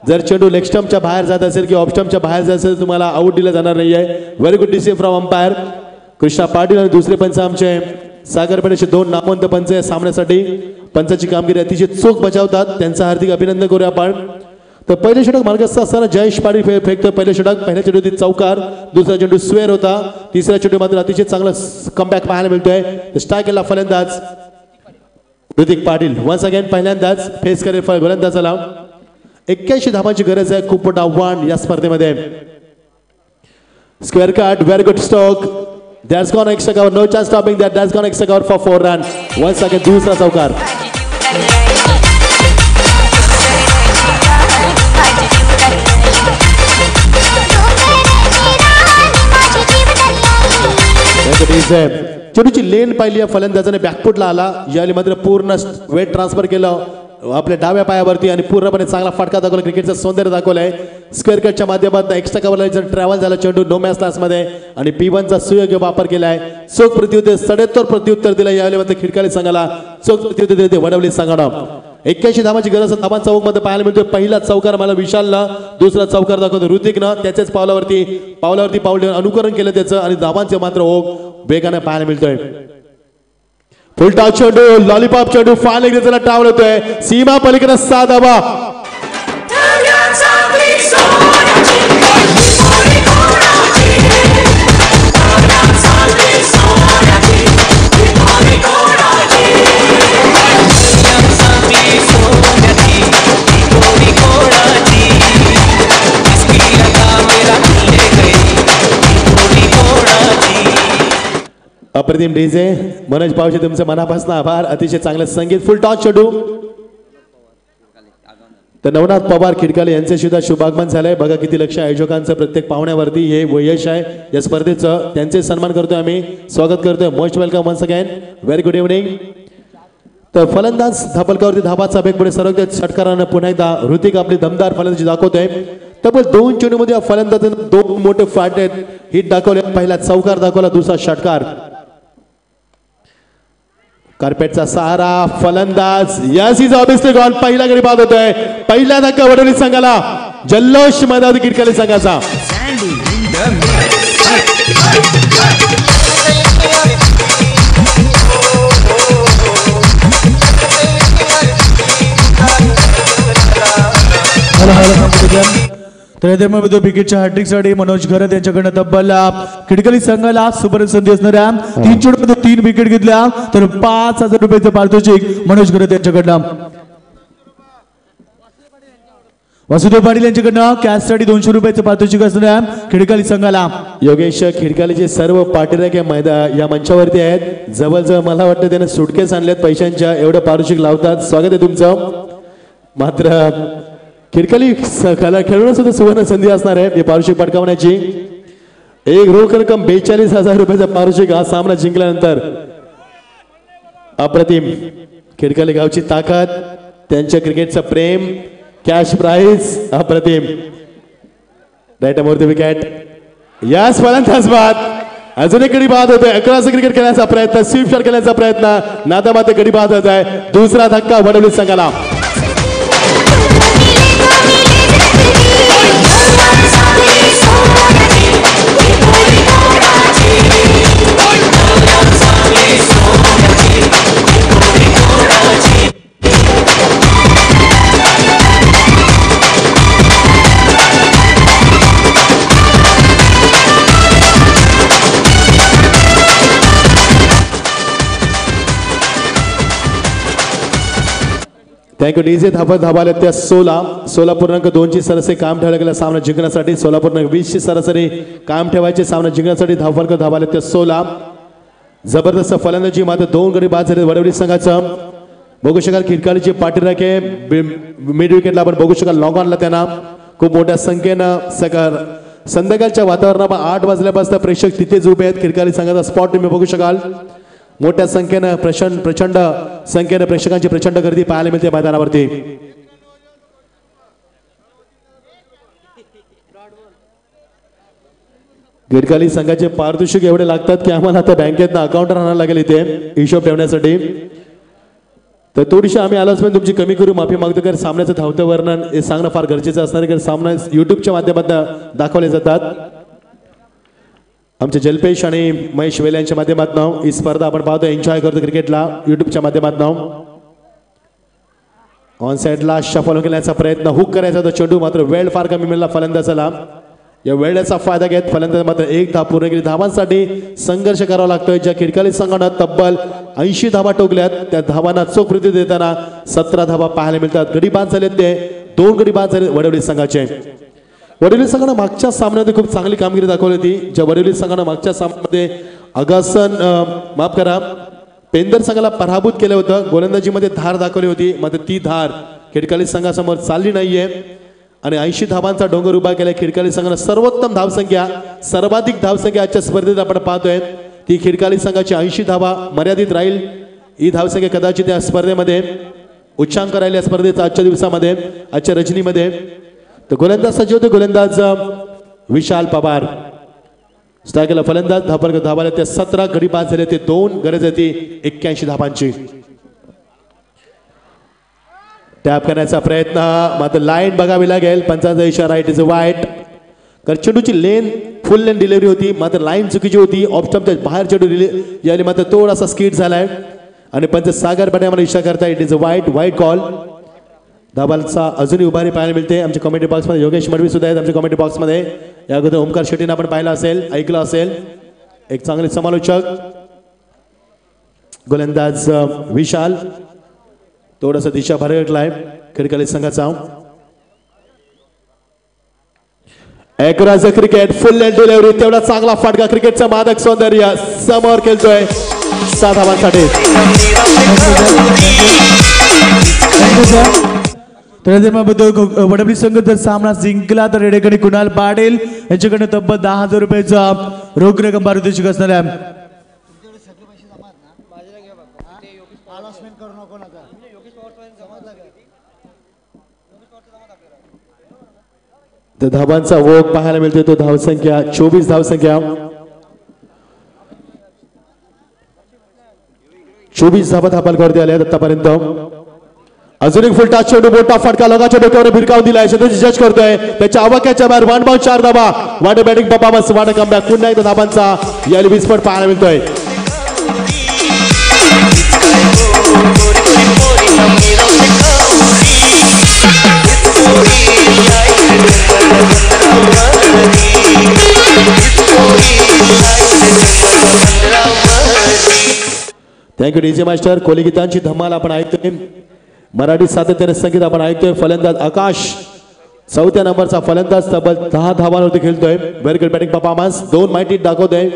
जर चेंडू लेग स्टंपच्या बाहेर जात असेल किंवा ऑफ स्टंपच्या बाहेर जात असेल तुम्हाला आउट दिला जाणार नाहीये. Very good decision from umpire Krishna Patil आणि दुसरे पंच आमचे सागरपेठेचे 2 नामवंत पंच सामन्यासाठी पंचाची कामगिरी अतिशय चोख बजावतात. त्यांचं हार्दिक अभिनंदन करूया आपण. तर पहिले षटक मार्गस्थ असताना जयेश पाटील फेकतोय पहिले षटक. पहिल्या चेंडूत चौकार, दुसरा चेंडू स्क्वेअर होता, तिसऱ्या चेंडू मात्र अतिशय चांगला कमबॅक पाहायला मिळतोय. स्ट्राईक केला फलंदाज ऋतिक पाटील. वन्स अगेन पहिल्यांदाच फेस करेल गोलंदाजाला. 81 धावांची गरज आहे, खूप मोठं आव्हान या स्पर्धेमध्ये. Square cut, very good stroke. That's gone extra cover, no chance stopping that. That's gone extra cover for 4 run. Once again दूसरा चौकार. चेंडूची लेन पाहिली या फलंदाजाने बॅकफुटला आला. यावेळी मात्र पूर्ण वेट ट्रान्सफर केलं आपल्या डाव्या पायावरती आणि पूर्णपणे चांगला फटका दाखवला. क्रिकेटचं सौंदर्य दाखवलंय. स्क्वेअर कटच्या माध्यमातून एक्स्ट्रा कव्हरला जर ट्रॅव्हल झाला चेंडू नो मॅच मध्ये आणि P1चा सुयोग्य वापर केलाय. चोख प्रत्युत्तर, सडेतोड प्रत्युत्तर दिलं यावेळी मात्र खिडकाली संघाला. चोख प्रत्युत्तर दिले ते वडवली संघानं. 81 धावांची गरज धावांचा चौक मध्ये पाहायला मिळतोय. पहिला चौकार मला विशालनं, दुसरा चौकार दाखवतो ऋतिकनं. त्याच्याच पावलावरती पाऊल अनुकरण केलं त्याचं आणि धावांचे मात्र ओघ वेगाने पाहायला मिळतोय. फुल टॉच चेंडू, लॉलीपॉप चेंडू, फान एक त्याला टावल होतोय. सीमा पलीकडे 6 धावा. अप्रतिम डीजे मनोज पावशे तुमचं मनापासून आभार. अतिशय चांगलं संगीत. फुल टॉच चेंडू. तर नवनाथ पवार खिडकाले यांचे सुद्धा शुभागमन झालंय. बघा किती लक्ष आयोजकांचं प्रत्येक पाहुण्यावरती. हे यश आहे या स्पर्धेचं. त्यांचे सन्मान करतोय आम्ही, स्वागत करतोय. Most welcome once again. Very good evening. तर फलंदाज धापलकावरती धाबाचा बेग पुढे सरकतोय. षटकारानं पुन्हा एकदा ऋतिक आपली दमदार फलंदाजी दाखवतोय. तब्बल 2 चेंडूमध्ये फलंदाजानं 2 मोठे फाटे हिट दाखवले. पहिला चौकार दाखवला, दुसरा षटकार. कार्पेटचा सहारा फलंदाज. Yes is obviously gone. पहिला गडी बाद होतोय. पहिला धक्का वडवली संघाला. जल्लोष मैदानी किरकाली संघाचा. तर विकेटच्या हॅट्रिकसाठी मनोज घरत यांच्याकडनं तब्बल खिडकली संघाला सुपर संधी असणाऱ्या 3 चेंडूमध्ये 3 विकेट घेतल्या. तर 5,000 रुपयाचं पारितोषिक मनोज घरत यांच्याकडनं. वासुदेव पाटील यांच्याकडनं कॅशसाठी 200 रुपयाचं पारितोषिक असणाऱ्या खिडकाली संघाला. योगेश खिडकालीचे सर्व पाठीराखे या मंचावरती आहेत. जवळजवळ मला वाटतं त्याने सुटकेस आणल्यात पैशांच्या. एवढं पारितोषिक लावतात. स्वागत आहे तुमचं. मात्र खिडकाली खेळून सुद्धा सुवर्ण संधी असणार आहे पारितोषिक पटकावण्याची. एक रोख रक्कम 42,000 रुपयाचा पारितोषिक हा सामना जिंकल्यानंतर. अप्रतिम खिडकाली गावची ताकद, त्यांच्या क्रिकेटचं प्रेम, कॅश प्राइज अप्रतिम. Right more wicket. याच फलंदाज बाद. अजून एक गडी बाद होतोय. 11 क्रिकेट खेळण्याचा प्रयत्न, स्वीप शॉट खेळण्याचा प्रयत्न, नादामाते गडी बाद होत आहे. दुसरा धक्का वडवली संघाला. Thank you DJ. धाबाले त्या 16.2ची सरासरी काम ठेवला गेला सामना जिंकण्यासाठी. 16.20ची सरासरी काम ठेवायचे सामना जिंकण्यासाठी. धाबाले त्या 16. जबरदस्त फलंदाजी. मात्र 2 गडी बाद झाले वडवली संघाचं. बघू शकाल खिडकालीची पाठीराखे मिड विकेटला आपण बघू शकाल. लॉंग ऑनला त्यांना खूप मोठ्या संख्येनं संध्याकाळच्या वातावरणात 8 वाजल्यापासून प्रेक्षक तिथेच उभे आहेत. खिडकाली संघाचा स्पॉट तुम्ही बघू शकाल. मोठ्या संख्येनं प्रचंड संख्येनं प्रेक्षकांची प्रचंड गर्दी पाहायला मिळते मैदानावरती. खिडकाली संघाचे पारितोषिक एवढे लागतात की आम्हाला आता बँकेतनं अकाउंट आणायला लागेल इथे हिशोब ठेवण्यासाठी. तर थोडीशी आम्ही अनाउन्समेंट तुमची कमी करू, माफी मागतो. कारण सामन्याचं धावतं वर्णन हे सांगणं फार गरजेचं असणार आहे. कारण सामना युट्यूबच्या माध्यमातून दाखवले जातात. आमचे जलपेश आणि महेश वेल यांच्या माध्यमातून ही स्पर्धा आपण पाहतो, एन्जॉय करतो क्रिकेटला युट्यूबच्या माध्यमातून. ऑन साइडला शफल केल्याचा प्रयत्न हुक करायचा तो चेंडू मात्र वेळ फार कमी मिळाला फलंदाजाला. या वेळेचा फायदा घेत फलंदाज मात्र एक धाव पूर्ण केली. धावांसाठी संघर्ष करावा लागतोय. ज्या खिडकाली संघानं तब्बल 80 धावा टोकल्यात त्या धावांना चोख प्रती देताना 17 धावा पाहायला मिळतात. गडी बाद झालेत ते 2 गडी बाद झाले वडवली संघाचे. वडवली संघानं मागच्या सामन्यामध्ये खूप चांगली कामगिरी दाखवली होती. ज्या वडवली संघानं मागच्या सामन्यामध्ये पेंदर संघाला पराभूत केलं होतं. गोलंदाजीमध्ये धार दाखवली होती मात्र ती धार खिडकाली संघासमोर चालली नाहीये आणि 80 धावांचा डोंगर उभा केला. खिडकाली संघानं सर्वोत्तम धावसंख्या सर्वाधिक धावसंख्या आजच्या स्पर्धेत आपण पाहतोय ती खिडकाली संघाची 80 धावा मर्यादित राहील. ही धावसंख्या कदाचित या स्पर्धेमध्ये उच्चांक राहील या स्पर्धेचा आजच्या दिवसामध्ये आजच्या रजनीमध्ये. तर गोलंदाज सज्ज होते गोलंदाज विशाल पवार. स्ट्रायकरला फलंदाज धावाला ते 17 गडी बाद झाले ते 2 गरज होती 81 धावांची. टॅप करण्याचा प्रयत्न मात्र लाईन बघावी लागेल. पंचांचा इशारा इट इज वाईट. कारण चेंडूची लेन फुल लेन डिलिव्हरी होती मात्र लाईन चुकीची होती. ऑफ स्टंपच्या बाहेर चेंडू यावेळी मात्र थोडासा स्किड झालाय आणि पंच सागर पाटील मला इशारा करता इट इज वाईट कॉल. धाबालचा अजूनही उभारी पाहायला मिळते. आमच्या कमेंट्री बॉक्समध्ये योगेश मडवी सुद्धा आहेत आमच्या कमेंट्री बॉक्समध्ये. या अगोदर ओमकार शेट्टीने आपण पाहिलं असेल ऐकलं असेल एक चांगले समालोचक. गोलंदाज विशाल थोडासा दिशा भरकलाय खिडकाली संघाचा. एकराचं क्रिकेट फुल लेन डिलिव्हरी तेवढा चांगला फटका. क्रिकेटचा मादक सौंदर्य समोर खेळतोय 7 धावांसाठी. वडवली संघ जर सामना जिंकला तर रेडेकडे कुणाल पाटील यांच्याकडे तब्बल 10,000 रुपयाचा रोख रक्कम पारितोषिक असणार आहे. तर धावांचा ओघ पाहायला मिळतोय तो धावसंख्या 24 धावसंख्या 24 धावा धापालकरती आल्या आतापर्यंत. अजून एक फुलटा चेंडू मोठा फटका लगाच्या डोक्यावर भिरकावून दिलाय. जज करतोय त्याच्या आवाक्याच्या बाहेर 1 बाउंड 4 धावा. वाट बॅटिंग परफॉर्मन्स वाट कमबॅक पुन्हा एकदा धावांचा यावेळी विस्फोट पाहायला मिळतोय. Thank you DJ master. कोली गीतांची धमाल आपण ऐकतोय. मराठी सातत्याने संगीत आपण ऐकतोय. फलंदाज आकाश 4थ्या नंबरचा फलंदाज तब्बल 10 धावांवरती खेळतोय. Very good batting performance. 2 माहिती दाखवतोय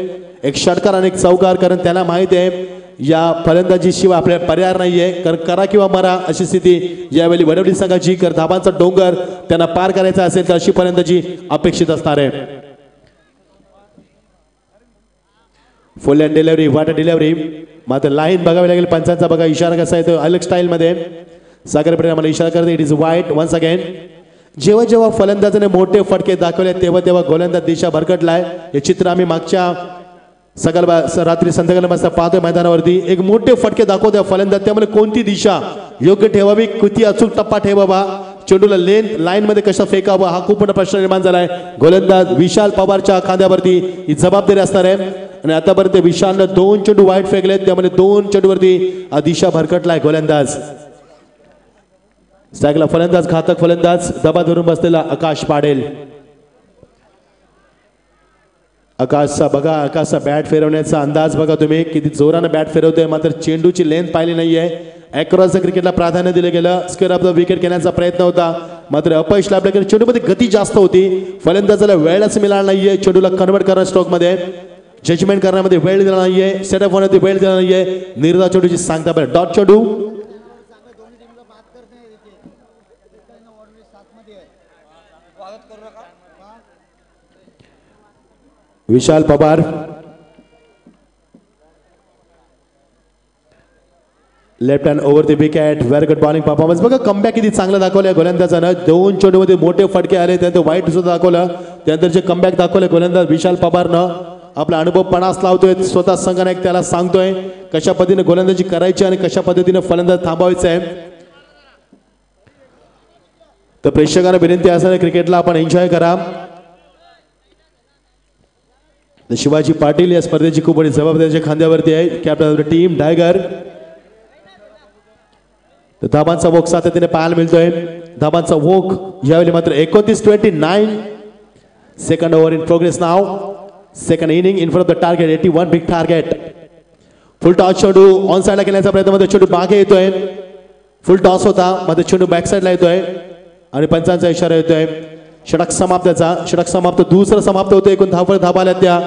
एक षटकार आणि एक चौकार. कारण त्याला माहिती आहे या फलंदाजी शिवाय आपल्याला पर्याय नाहीये. कारण करा किंवा मरा अशी स्थिती यावेळी वडवली संघाची. कर धाबांचा डोंगर त्यांना पार करायचा असेल तर अशी फलंदाजी अपेक्षित असणार आहे. फुल लँड डिलिव्हरी वाटर डिलिव्हरी मात्र लाईन बघावी लागेल. पंचांचा बघा इशारा कसा आहे तो अलग स्टाईल मध्ये. सागर पटेल मला इशारा करते इट इज वाईट वन्स अगेन. जेव्हा जेव्हा फलंदाजाने मोठे फटके दाखवले तेव्हा तेव्हा गोलंदाज दिशा भरकटलाय. हे चित्र आम्ही मागच्या रात्री संध्याकाळी मस्त पाहतोय मैदानावरती. एक मोठे फटके दाखवतोय फलंदाज त्यामुळे कोणती दिशा योग्य ठेवावी किती अचूक टप्पा ठेवावा चेंडूला लाईन मध्ये कशा फेकावा हा खूप मोठा प्रश्न निर्माण झालाय. गोलंदाज विशाल पवारच्या खांद्यावरती ही जबाबदारी असणार आहे. आणि आतापर्यंत विशालनं 2 चेंडू वाईट फेकलेत त्यामुळे 2 चेंडूवरती दिशा भरकटलाय गोलंदाज. स्ट्रायकला फलंदाज घातक फलंदाज दबा धरून बसलेला आकाश पाटील. आकाशचा बघा आकाशचा बॅट फिरवण्याचा अंदाज बघा तुम्ही किती जोरानं बॅट फिरवतोय. मात्र चेंडूची लेंथ पाहिली नाहीये. अक्रॉस क्रिकेटला प्राधान्य दिलं गेलं. स्क्वेअर ऑफ द विकेट घेण्याचा प्रयत्न होता मात्र अपयश लाभलं. चेंडूमध्ये गती जास्त होती. फलंदाजाला वेळच मिळाला नाहीये चेंडूला कन्वर्ट करणं स्ट्रोक मध्ये. जजमेंट करण्यामध्ये वेळ दिला नाहीये. सेटअप होण्यामध्ये वेळ दिला नाहीये. निर्धार चेंडूची सांगता बरं डॉट चेंडू. Vishal Pawar left hand over the wicket. Very good bowling performance. बघा कमबॅक किती चांगलं दाखवलं गोलंदाजानं. 2 चेंडूमध्ये मोठे फटके आले त्यानंतर वाईट सुद्धा दाखवलं. त्यानंतर जे कमबॅक दाखवलं गोलंदाज विशाल पवारनं आपला अनुभव पणास लावतोय. स्वतः संघाने त्याला सांगतोय कशा पद्धतीने गोलंदाजी करायची आणि कशा पद्धतीने फलंदाज थांबवायचं आहे. तर प्रेक्षकांना विनंती असणारे क्रिकेटला आपण एन्जॉय करा. शिवाजी पाटील या स्पर्धेची खूप मोठी जबाबदारीच्या खांद्यावरती आहे. Captain of the team tiger. तर धाबांचा वोक सातत्याने पाहायला मिळतोय. धाबांचा वोक यावेळी मात्र 29-29. Second over in progress now. Second inning in front of the target. 81 big target. Full toss चेंडू ऑन साइडला खेळण्याचा प्रयत्न मध्ये चेंडू मागे येतोय. फुल टॉस होता मध्ये चेंडू बॅक साइडला येतोय आणि पंचांचा इशारा येतोय. षटक समाप्तचा. षटक समाप्त. दुसरं समाप्त होतं. एकूण धाबा आल्या त्या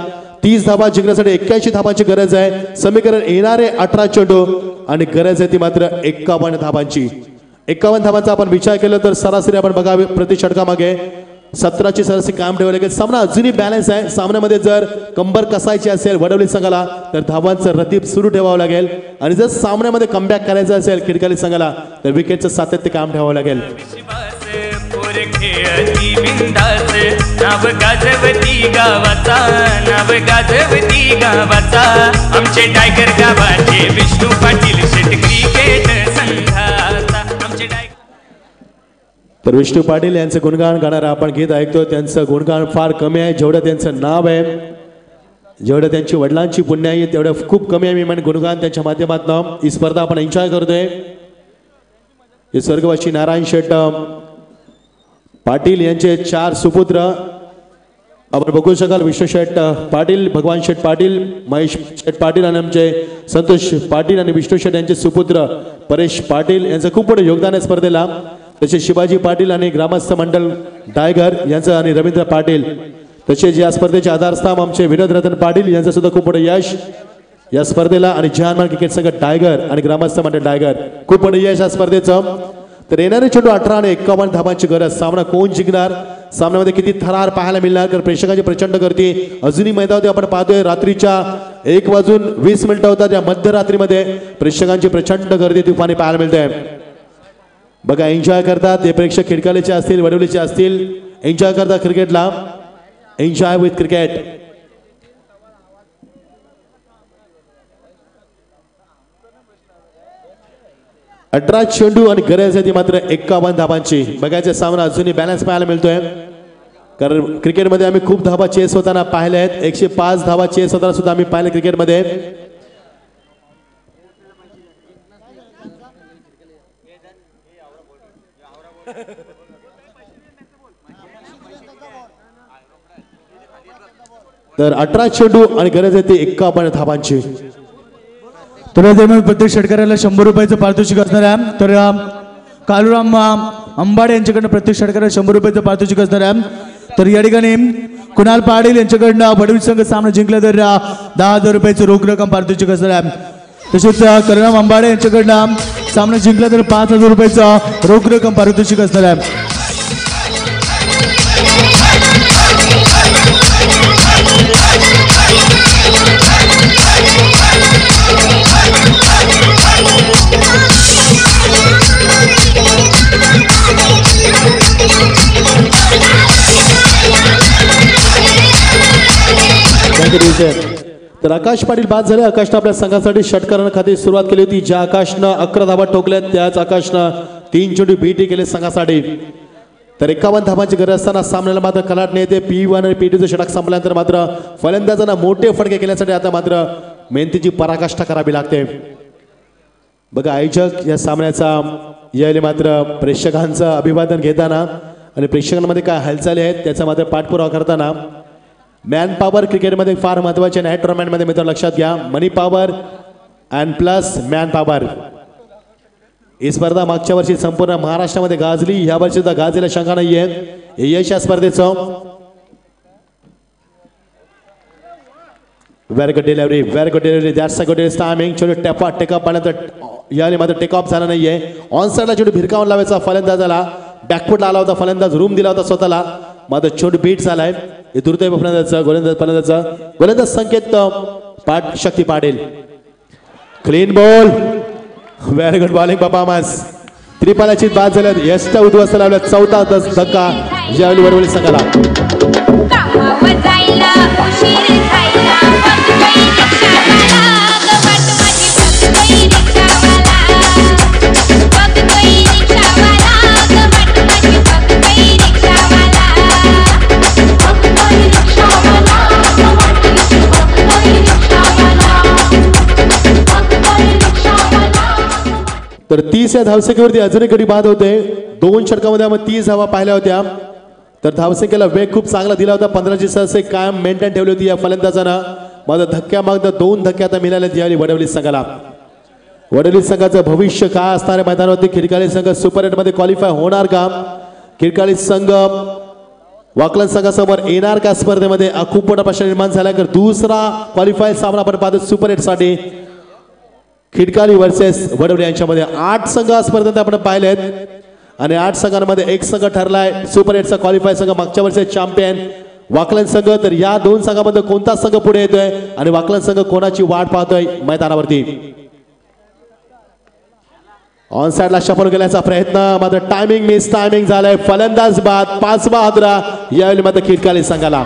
30 धाबा जिंकण्यासाठी 81 धाबांची गरज आहे. समीकरण येणारे 18 चेंडू आणि गरज आहे ती मात्र 51 धाबांची. 51 धाबांचा आपण विचार केला तर सरासरी आपण बघावे प्रति षटकामागे 17ची सरासरी काम ठेवावी लागेल. सामना अजूनही बॅलन्स आहे. सामन्यामध्ये जर कंबर कसायची असेल वडवली संघाला तर धावांचं रतीब सुरू ठेवावं लागेल आणि जर सामन्यामध्ये कमबॅक करायचं असेल खिडकाली संघाला तर विकेटचं सातत्य काम ठेवावं लागेल. नाव गाजवती गावाचा आमचे टायगर गावाचे विष्णू पाटील शेट क्रिकेट संघाचा आमचे टायगर. तर विष्णू पाटील यांचं गुणगान गाणारं आपण गीत ऐकतो. त्यांचं गुणगान फार कमी आहे. जेवढं त्यांचं नाव आहे जेवढं त्यांची वडिलांची पुण्य आहे तेवढं खूप कमी आहे. मी म्हणजे गुणगान त्यांच्या माध्यमातून ही स्पर्धा आपण एन्जॉय करतोय. हे स्वर्गवासी नारायण शेट पाटील यांचे 4 सुपुत्र आपण बघू शकाल. विष्णू शेट पाटील, भगवान शेट पाटील, महेश शेट पाटील आणि आमचे संतोष पाटील आणि विष्णू शेट यांचे सुपुत्र परेश पाटील यांचं खूप मोठं योगदान आहे स्पर्धेला. तसेच शिवाजी पाटील आणि ग्रामस्थ मंडळ डायगर यांचं आणि रवींद्र पाटील तसेच या स्पर्धेचे आधारस्तंभ आमचे विनोद रतन पाटील यांचं सुद्धा खूप मोठं यश या स्पर्धेला आणि जहानमान क्रिकेट संघ डायगर आणि ग्रामस्थ मंडळ डायगर खूप मोठं यश या स्पर्धेचं. तर येणारे चेंडू 18 आणि 51 धाबांची गरज. सामना कोण जिंकणार, सामन्यामध्ये किती थरार पाहायला मिळणार कारण प्रेक्षकांची प्रचंड गर्दी अजूनही मैदानावरती आपण पाहतोय. रात्रीच्या 1:20 होतात. या मध्यरात्रीमध्ये प्रेक्षकांची प्रचंड गर्दी तुफानी पाहायला मिळते. बघा एन्जॉय करतात ते प्रेक्षक. खिडकालीचे असतील वडवलीचे असतील एन्जॉय करतात क्रिकेटला. Enjoy with cricket. अठरा चेंडू आणि गरज आहे ती मात्र 51 धाबांची. बघायचे सामना अजूनही बॅलन्स पाहायला मिळतोय कारण क्रिकेटमध्ये आम्ही खूप धाबा चेस होताना पाहिले आहेत. 105 धाबा चेस होताना सुद्धा आम्ही पाहिले क्रिकेटमध्ये. तर 18 चेंडू आणि गरज आहे ती 51 धाबांची. तर प्रत्येक षटकाराला 100 रुपयाचं पारितोषिक असणार आहे. तर कालूराम अंबाडे यांच्याकडनं प्रत्येक षटकाराला 100 रुपयाचं पारितोषिक असणार आहे. तर या ठिकाणी कुणाल पाटील यांच्याकडनं वडवली संघ सामना जिंकला तर 10,000 रुपयाचं रोख रक्कम पारितोषिक असणार आहे. तसेच कालूराम अंबाडे यांच्याकडनं सामना जिंकला तर 5,000 रुपयाचं रोख रक्कम पारितोषिक असणार आहे. तर आकाश पाटील बाद झाले. आकाशनं आपल्या संघासाठी षटकारण खाती सुरुवात केली होती. ज्या आकाशनं 11 धाबा ठोकल्यात त्याच आकाशनं 3 चेंडू बीटी केले संघासाठी. तर 51 धाबांची गरज असताना सामन्याला मात्र कलाटणे येते. P1 आणि P2चं षटक संपल्यानंतर मात्र फलंदाजांना मोठे फटके केल्यासाठी आता मात्र मेहनतीची पराकाष्ठा करावी लागते. बघा आयोजक या सामन्याचा यावेळी मात्र प्रेक्षकांचं अभिवादन घेताना आणि प्रेक्षकांमध्ये काय हालचाली आहेत त्याचा मात्र पाठपुरावा करताना मॅन पॉवर क्रिकेटमध्ये फार महत्वाचे आहे. टुर्नामेंटमध्ये मित्र लक्षात घ्या. Money power and plus man power. ही स्पर्धा मागच्या वर्षी संपूर्ण महाराष्ट्रामध्ये गाजली. या वर्षी सुद्धा गाजलेला शंका नाहीये. यश या स्पर्धेचं. Very good delivery, very good delivery. That's a good timing. चेंडू टेकअप पाण्यात याने मात्र टेकऑफ झाला नाहीये. ऑन साइडला चेंडू भिरकावून लावायचा फलंदाजाला. बॅकफुटला आला होता फलंदाज. रूम दिला होता स्वतःला. मात्र चेंडू बीट झालाय. हे दुर्दैव फलंदाजाचा गोलंदाज संकेत पाट Shakti Patil. Clean ball. Very good bowling performance. त्रिपालाची बाद झाल्यात. यष्टा उद्ध्वस्त लावल्यात. 4था धक्का यावेळी वरवली संघाला. तर 30 या धावसंख्येवरती अजून एक गडी बाद होते. 2 षटकामध्ये आपण 30 धावा पाहिल्या होत्या. तर धावसंख्येला वेग खूप चांगला दिला होता. 15ची सरासरी कायम मेंटेन ठेवली होती या फलंदाजांना. मात्र धक्क्या मागदा 2 धक्के आता मिळाले यावेळी वडवली संघाला. वडवली संघाचं भविष्य काय असणार आहे मैदानावरती? खिडकाळी संघ सुपर 8 मध्ये क्वालिफाय होणार का? खिडकाळी संघ वाकलन संघासमोर येणार का स्पर्धेमध्ये? खूप मोठा प्रश्न निर्माण झाला. तर दुसरा क्वालिफाय सामना आपण पाहतो सुपर 8 साठी खिडकाळी वर्सेस वडवली यांच्यामध्ये. 8 संघ स्पर्धेत आपण पाहिलेत आणि 8 संघांमध्ये एक संघ ठरलाय सुपर 8 चा क्वालिफाय संघ, मागच्या वर्षी चॅम्पियन वाकलन संघ. तर या 2 संघांमध्ये कोणता संघ पुढे येतोय आणि वाकलन संघ कोणाची वाट पाहतोय मैदानावरती? ऑन साइडला शपल केल्याचा प्रयत्न, मात्र टायमिंग मिस, टायमिंग झालाय. फलंदाज बाद, 5वा हादरा यावेळी मात्र खिडकाळी संघाला.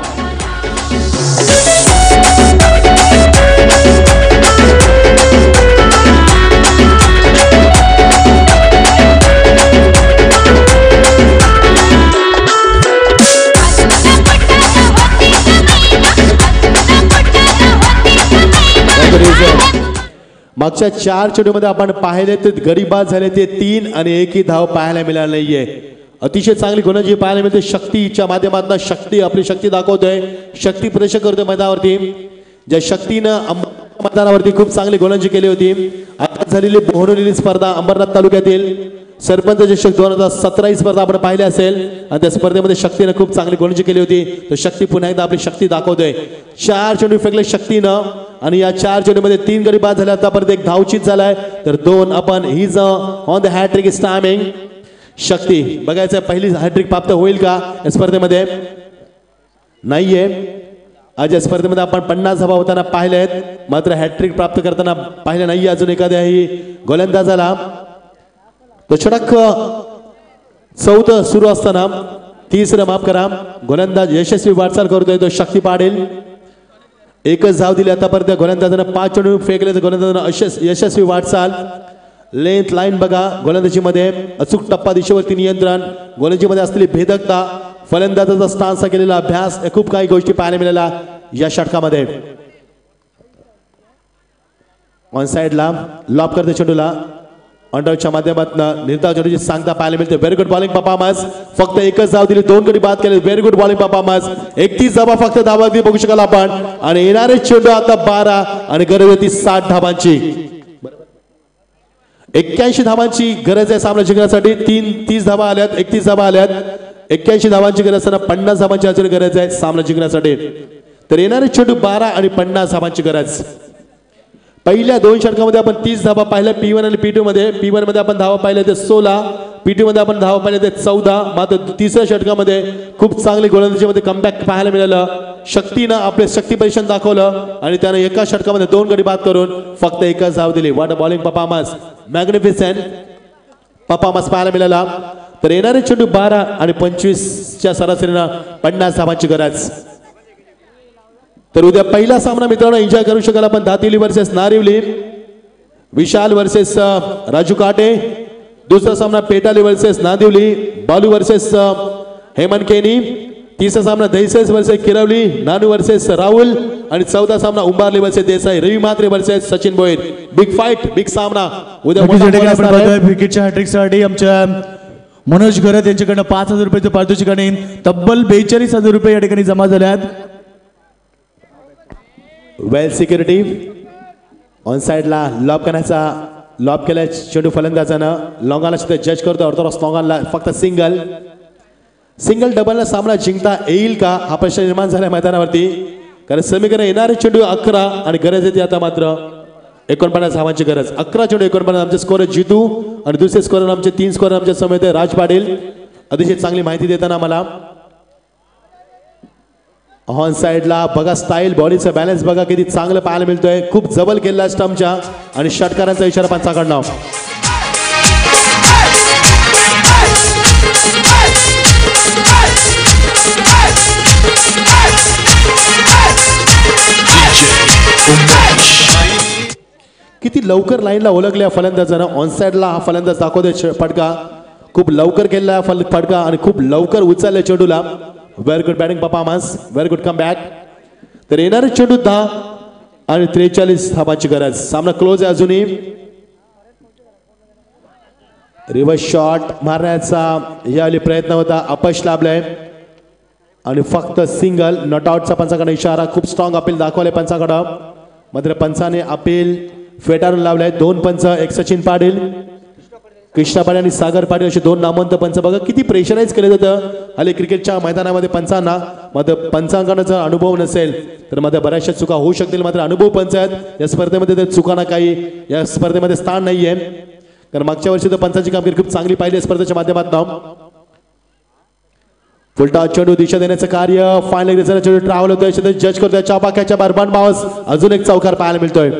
मागच्या 4 चेंडूमध्ये आपण पाहिले ते गडी बाद झाले ते 3 आणि 1ही धाव पाहायला मिळाली नाहीये. अतिशय चांगली गोलंदाजी पाहायला मिळते शक्तीच्या माध्यमातून. शक्ती आपली शक्ती दाखवतोय, शक्ती प्रदर्शन करतोय मैदानावरती. ज्या शक्तीनं मैदानावरती खूप चांगली गोलंदाजी केली होती. आता झालेली बोहरलेली स्पर्धा अंबरनाथ तालुक्यातील सरपंच चषक 2017 ही स्पर्धा आपण पाहिली असेल आणि त्या स्पर्धेमध्ये शक्तीनं खूप चांगली गोलंदाजी केली होती. तर शक्ती पुन्हा एकदा आपली शक्ती दाखवतोय. 4 चेंडू फेकले शक्तीनं आणि या 4 चेंडूमध्ये 3 गडी बाद झाले. आतापर्यंत एक धावचीत झालाय तर 2 आपण his on the hattrick is timing. Shakti बघायचं पहिली हॅट्रिक प्राप्त होईल का या स्पर्धेमध्ये? नाहीये. आज या स्पर्धेमध्ये आपण 50 धावा होताना पाहिले आहेत, मात्र हॅट्रिक प्राप्त करताना पाहिले नाहीये अजून एखाद्याही गोलंदाजाला. तो षटक 4थं सुरू असताना 3रं माफ करा गोलंदाज यशस्वी वाटचाल करतोय तो शक्ती पाडेल. एकच धाव दिली आतापर्यंत गोलंदाजानं. 5 चेंडू फेकले तर गोलंदाजानं यशस्वी वाटचाल. लेंथ लाईन बघा गोलंदाजीमध्ये, अचूक टप्पा दिशेवरती नियंत्रण, गोलंदाजीमध्ये असलेली भेदकता, फलंदाजाचा स्टान्सचा केलेला अभ्यास, खूप काही गोष्टी पाहायला मिळाल्या या षटकामध्ये. ऑन साइडला लॉब करते चेंडूला अंडरच्या माध्यमातून निर्धाव चेंडूची सांगता पाहायला मिळते. Very good bowling performance. फक्त एकच धाव दिली, 2 गडी बाद केले. Very good bowling performance. 31 धावा फक्त धावा अगदी बघू शकाल आपण. आणि येणारे चेंडू आता 12 आणि गरज होती 60 धावांची. 81 धावांची गरज आहे सामना जिंकण्यासाठी. 30 धावा आल्यात, 31 धावा आल्यात. 81 धावांची गरज असताना 50 धावांची अजून गरज आहे सामना जिंकण्यासाठी. तर येणारे चेंडू 12 आणि 50 धावांची गरज. पहिल्या 2 षटकामध्ये आपण 30 धावा पाहिल्या P1 आणि P2 मध्ये. P1 मध्ये आपण धावा पाहिल्या ते 16, P2 मध्ये आपण धावा पाहिल्या ते 14. मात्र 3ऱ्या षटकामध्ये खूप चांगली गोलंदाजीमध्ये कमबॅक पाहायला मिळालं. शक्तीनं आपले शक्ती परीक्षण दाखवलं आणि त्यानं एका षटकामध्ये 2 गडी बाद करून फक्त एकच धाव दिली. What a bowling performance, magnificent performance पाहायला मिळाला. तर येणारे चेंडू 12 आणि 25च्या सरासरीनं 50 धावांची गरज. तर उद्या पहिला सामना मित्रांनो एन्जॉय करू शकाल आपण. Datili versus Narivali, Vishal versus Raju Kate. दुसरा सामना पेटाली वर्सेस नादिवली, बालू वर्सेस हेमनकेनी. तिसरा सामना दहिसेस वर्सेस किरवली, नानू वर्सेस राहुल. आणि 4था सामना Umbarli versus Desai, Ravi Mhatre versus Sachin Bhoir. Big fight, big सामना उद्या. विकेटच्या हॅट्रिकसाठी आमच्या मनोज गरत यांच्याकडनं 5,000 रुपयाचं पारितोषिक आणि तब्बल 42,000 रुपये या ठिकाणी जमा झाल्यात. वेल सिक्युरिटी ऑन साइडला लॉब करण्याचा, लॉब केल्या चेंडू फलंदाजानं. लॉंगाला सुद्धा जज करतो ऑर्थोडॉक्स लॉंगाला. फक्त सिंगल डबलला सामना जिंकता येईल का हा प्रश्न निर्माण झाला मैदानावरती. कारण समीकरण येणारे चेंडू 11 आणि गरज येते आता मात्र 49 धावांची गरज. 11 चेंडू 49. आमचे स्कोर जितू आणि दुसरे स्कोर आमचे 3 स्कोर आमच्या समेत राज पाटील. अतिशय चांगली माहिती देताना मला. ऑन साइडला बघा स्टाईल, बॉडीचा बॅलन्स बघा किती चांगलं पाहायला मिळतोय. खूप जबल केला स्टंपच्या आणि षटकारांचा इशारा पंचाकडनं. किती लवकर लाईनला ओळखल्या फलंदाजानं. ऑन साइडला हा फलंदाज दाखवतोय फटका. खूप लवकर केलेला फटका आणि खूप लवकर उचलल्या चेंडूला. Very good batting performance, very good comeback. तर येणारे चेंडू 10 आणि 43 धावांची गरज. सामना क्लोज आहे अजूनही. रिव्हर्स शॉट मारण्याचा यावेळी प्रयत्न होता, अपयश लाभलाय आणि फक्त सिंगल. नॉट आउटचा पंचाकडे इशारा. खूप स्ट्रॉंग अपील दाखवले पंचाकडं, मात्र पंचाने अपील फेटाळून लावलाय. 2 पंच, एक सचिन पाटील, कृष्णा पाटील आणि सागर पाटील असे 2 नामवंत पंच. बघा किती प्रेशराईज केलं जातं हल्ली क्रिकेटच्या मैदानामध्ये पंचांना. मात्र पंचांकडे जर अनुभव नसेल तर मात्र बऱ्याचशा चुका होऊ शकतील. मात्र अनुभव पंच आहेत या स्पर्धेमध्ये, तर चुकांना काही या स्पर्धेमध्ये स्थान नाहीये. कारण मागच्या वर्षी तर पंचांची कामगिरी खूप चांगली पाहिली स्पर्धेच्या माध्यमातून. फुलटा चेंडू दिशा देण्याचं कार्य फायनल चेंडू ट्रॅव्हल होतोय, जज करतोय चापाक्याच्या बरबान बावस. अजून एक चौकार पाहायला मिळतोय.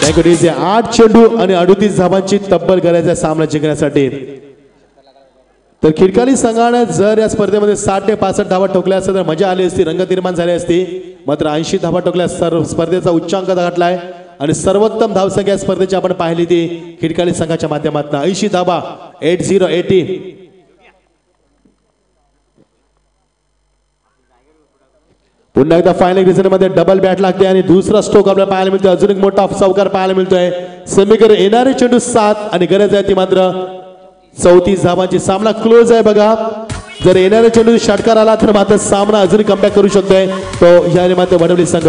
थँक्यू. 8 चेंडू आणि 38 धावांची तब्बल गरज आहे सामना जिंकण्यासाठी. तर खिडकाली संघाने जर या स्पर्धेमध्ये 60 ते 65 धावा ठोकल्या असत्या तर मजा आली असती, रंगत निर्माण झाली असती. मात्र 80 धावा ठोकल्या स्पर्धेचा उच्चांक गाठलाय आणि सर्वोत्तम धावसंख्या स्पर्धेची आपण पाहिली ती खिडकाली संघाच्या माध्यमातून 80 धावा. 80. पुन्हा एकदा फायनल रिझन मध्ये डबल बॅट लागते आणि दुसरा स्ट्रोक आपल्याला पाहायला मिळतोय. अजून एक मोठा चौकार पाहायला मिळतोय. समीकडे येणारे चेंडू 7 आणि गरज आहे ती मात्र 34 धावांची. सामना क्लोज आहे बघा. जर येणाऱ्या चेंडू षटकार आला तर मात्र सामना अजून कमबॅक करू शकतोय तो याने मात्र वडवली संघ.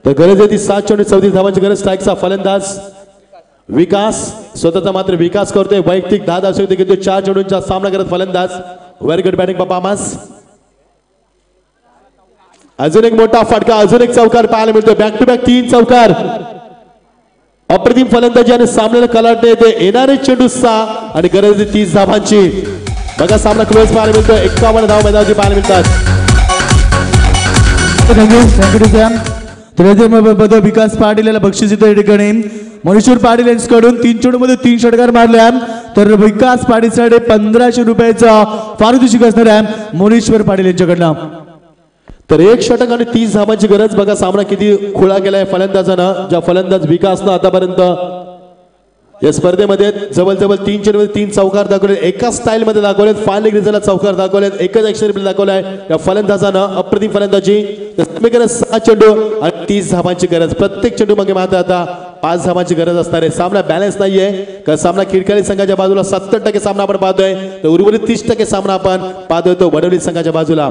तर गरज आहे ती 7 चेंडू 34 धावांची गरज. स्ट्राईकचा फलंदाज विकास स्वतःचा मात्र विकास करतोय. वैयक्तिक 10 धावसंख्या घेतोय. 4 चेंडूंचा सामना करत फलंदाज. Very good batting performance. अजून एक मोठा फटका, अजून एक चौकार पाहायला मिळतोय. बॅक टू बॅक 3 चौकार. अप्रतिम फलंदाजी आणि सामन्याला कलाटणे येते. येणारे चेंडू 6 आणि गरज आहे 30 धावांची. बघा सामना क्लोज पाहायला मिळतोय. 51 धावा मैदानावरती पाहायला मिळतात. विकास पाटील याला बक्षीस येतो या ठिकाणी. मनीश्वर पाटील यांच्याकडून 3 चेंडूमध्ये 3 षटकार मारल्या. तर विकास पाटीलसाठी 1500 रुपयाचा पारितोषिक असणार आहे मनीश्वर पाटील यांच्याकडनं. तर 1 षटक आणि 30 धावांची गरज. बघा सामना किती खुळा केलाय फलंदाजानं. ज्या फलंदाज विकासनं आतापर्यंत या स्पर्धेमध्ये जवळजवळ 3 चेंडूमध्ये 3 चौकार दाखवले. एकाच स्टाईल मध्ये दाखवलेत. फायनल रिझल्टला चौकार दाखवलेत. एकच ऍक्शन रिप्ले दाखवलाय या फलंदाजानं. अप्रतिम फलंदाजी. तर 6 चेंडू आणि 30 धावांची गरज. प्रत्येक चेंडू मागे मात्र आता 5 धावांची गरज असणार आहे. सामना बॅलन्स नाहीये कारण सामना खिडकाली संघाच्या बाजूला 70% सामना आपण पाहतोय, तर उर्वरित 30% सामना आपण पाहतोय तो वडवली संघाच्या बाजूला.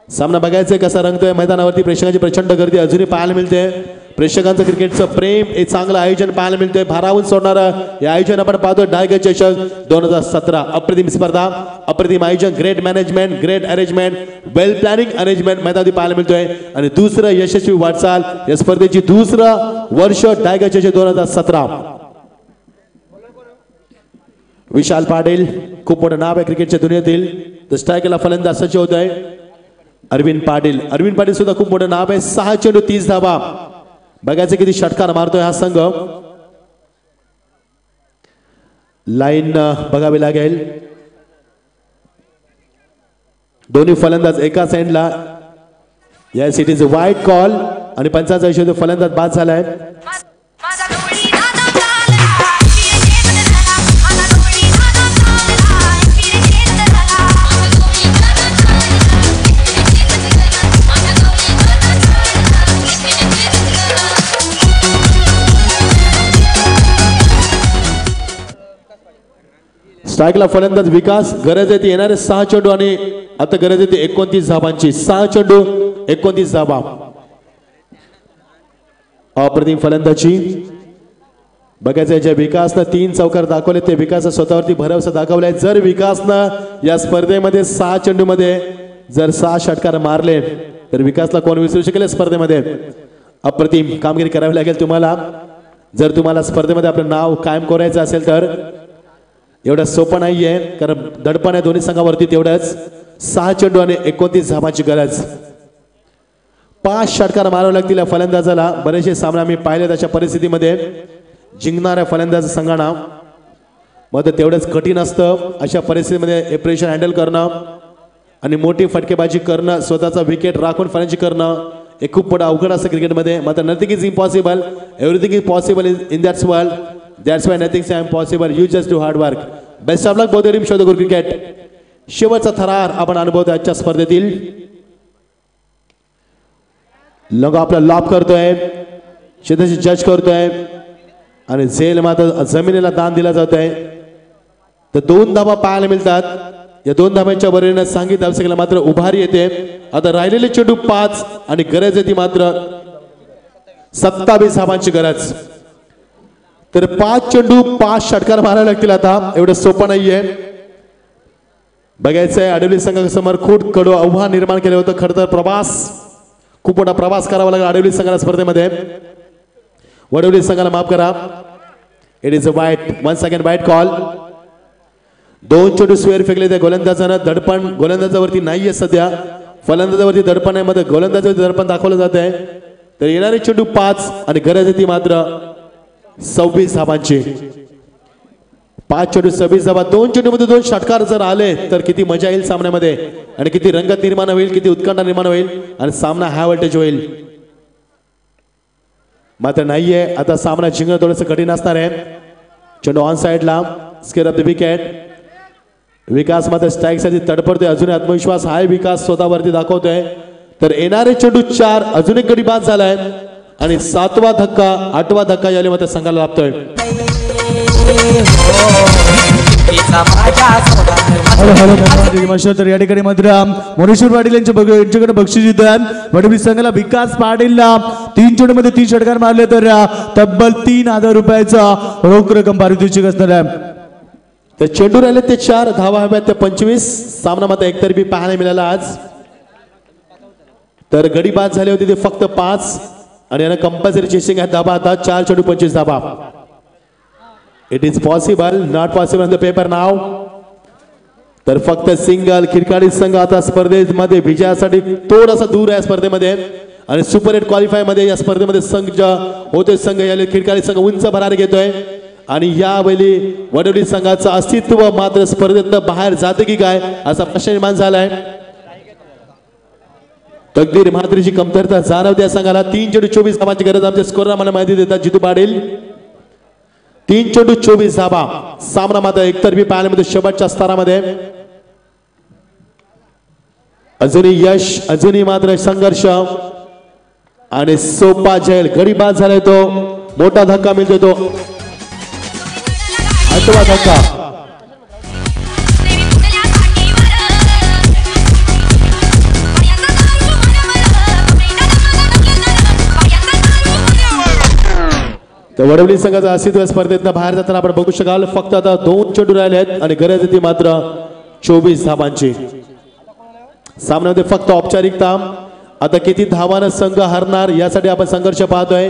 सामना बघायचंय कसा रंगतोय मैदानावरती. प्रेक्षकांची प्रचंड गर्दी अजूनही पाहायला मिळते. प्रेक्षकांचं क्रिकेटचं प्रेम हे चांगलं आयोजन पाहायला मिळतंय. भारावून सोडणारं हे आयोजन आपण पाहतोय. डायगर चषक 2017 अप्रतिम स्पर्धा, अप्रतिम आयोजन, ग्रेट मॅनेजमेंट, ग्रेट अरेंजमेंट, वेल प्लॅनिंग अरेंजमेंट मैदानावरती पाहायला मिळतोय. आणि दुसरं यशस्वी वाटचाल या स्पर्धेची. दुसरं वर्ष डायगर चषक 2017. विशाल पाटील खूप मोठं नाव आहे क्रिकेटच्या दुनियेतील. तर स्ट्रायकरला फलंदाज सज्ज होत आहे अरविंद पाटील. अरविंद पाटील सुद्धा खूप मोठं नाव आहे. 6 चेंडू 30 धावा. बघायचं किती षटकार मारतोय हा संघ. लाईन बघावी लागेल. दोन्ही फलंदाज एकाच एंडला. या सिटीज वाईट कॉल आणि पंचाचा हिशोब फलंदाज बाद झालाय. स्ट्राईकला फलंदाज विकास. गरज आहे ती येणारे 6 चेंडू आणि आता गरज आहे ती 29 धावांची. 6 चेंडू 29 धावा. अप्रतिम फलंदाजी. बघायचं ज्या विकासनं 3 चौकार दाखवले ते विकास स्वतःवरती भरवसा दाखवलाय. जर विकासनं या स्पर्धेमध्ये 6 चेंडूमध्ये जर 6 षटकार मारले तर विकासला कोण विसरू शकेल स्पर्धेमध्ये. अप्रतिम कामगिरी करावी लागेल तुम्हाला जर तुम्हाला स्पर्धेमध्ये आपलं नाव कायम करायचं असेल तर. एवढं सोपं नाहीये कारण दडपण आहे दोन्ही संघावरती. तेवढंच 6 चेंडू आणि 29 धावांची गरज. 5 षटकार मारावे लागतील या फलंदाजाला. बरेचसे सामने आम्ही पाहिले अशा परिस्थितीमध्ये जिंकणाऱ्या फलंदाज संघांना मग तेवढंच कठीण असतं अशा परिस्थितीमध्ये हे प्रेशर हँडल करणं आणि मोठी फटकेबाजी करणं, स्वतःचा विकेट राखून फलंदाजी करणं हे खूप मोठं अवघड असतं क्रिकेटमध्ये. मात्र nothing is impossible, everything is possible in that's world. That's why nothing is impossible. You just do hard work. Best of luck both team. Show the good cricket. शेवटचा थरार आपण अनुभवतो आजच्या स्पर्धेतील. लंग आपला लॉब करतोय, शेताची जज करतोय आणि झेल मात्र जमिनीला दान दिला जात आहे. तर 2 धावा पाहायला मिळतात. या 2 धाब्यांच्या बरोबरीने सांगितलं आवश्यकला मात्र उभारी येते. आता राहिलेले चेंडू 5 आणि गरज येते मात्र 27 धावांची गरज. तर 5 चेंडू 5 षटकार मारायला लागतील. आता एवढं सोपं नाहीये. बघायचंय आडवली संघासमोर खूप कडू आव्हान निर्माण केलं होतं. खरं तर खूप मोठा प्रवास करावा लागला आडवली संघाला स्पर्धेमध्ये. वडवली संघाला माफ करा. इट इज अ वाईट, वन्स अगेन वाईट कॉल. 2 चेंडू स्क्वेअर फेकले त्या गोलंदाजानं. दडपण गोलंदाजावरती नाहीये सध्या, फलंदाजावरती दडपण आहे. मध्ये गोलंदाजावरती दडपण दाखवलं जात आहे. तर येणारे चेंडू 5 आणि गरज येते मात्र 26 धावांची. 5 चेंडू 26 धावा. 2 चेंडूमध्ये 2 षटकार जर आले तर किती मजा येईल सामन्यामध्ये आणि किती रंगत निर्माण होईल, किती उत्कंठा निर्माण होईल आणि सामना हाय व्होल्टेज होईल. मात्र नाहीये. आता सामना जिंकणं थोडंसं कठीण असणार आहे. चेंडू ऑन साइडला, स्केअर ऑफ द विकेट. विकास मात्र स्ट्राईक साठी तडफडतोय. अजूनही आत्मविश्वास हाय विकास स्वतःवरती दाखवतोय. तर येणारे चेंडू 4, अजून एक गडी बाद झालाय आणि 7वा धक्का 8वा धक्का याले मात्र संघाला लाभतोय. तर या ठिकाणी मात्र मोनेश्वर पाटील यांच्याकडे बक्षीस देतात. वडवली संघाला विकास पाटीलला 3 चेंडूमध्ये 3 षटकार मारले तर तब्बल 3,000 रुपयाचा रोख रक्कम पारितोषिक असणार आहे. तर चेंडू राहिले ते 4, धावा हव्यात ते 25. सामना मात्र एकतर्फी पाहायला मिळाला आज. तर गडी बाद झाले होते ते फक्त 5 आणि यांना कंपल्सरी चेसिंग आहे धाबा. आता 4 चेंडू 25 धाबा. It is possible, not possible on the paper नाव. तर फक्त सिंगल. खिडकाळी संघ आता स्पर्धेमध्ये विजयासाठी थोडासा दूर आहे स्पर्धेमध्ये आणि सुपर 8 क्वालिफाय मध्ये या स्पर्धेमध्ये संघ होते. संघ याला खिडकाळी संघ उंच भरारी घेतोय आणि यावेळी वडवली संघाचं अस्तित्व मात्र स्पर्धेतनं बाहेर जाते की काय असा प्रश्न निर्माण झालाय. तकदीर म्हात्रीची कमतरता जाणवते या संघाला. 3 चेंडू 24 धावांची गरज. आमच्या स्कोरर मला माहिती देतात जितू पाटील. 3 चेंडू 24 धावा. सामना मात्र एकतर्फी पाहायला मिळतो शेवटच्या स्तरामध्ये. अजूनही यश, अजूनही मात्र संघर्ष आणि सोपा झेल. गडी बाद झालाय तो. मोठा धक्का मिळतो तो 8वा धक्का. तर वडवली संघाचा अस्तित्व स्पर्धेतनं बाहेर जाताना आपण बघू शकाल. फक्त आता 2 चेंडू राहिले आहेत आणि गरज येते मात्र 24 धावांची. सामन्यामध्ये फक्त औपचारिकता. आता किती धावानं संघ हरणार यासाठी आपण संघर्ष पाहतोय.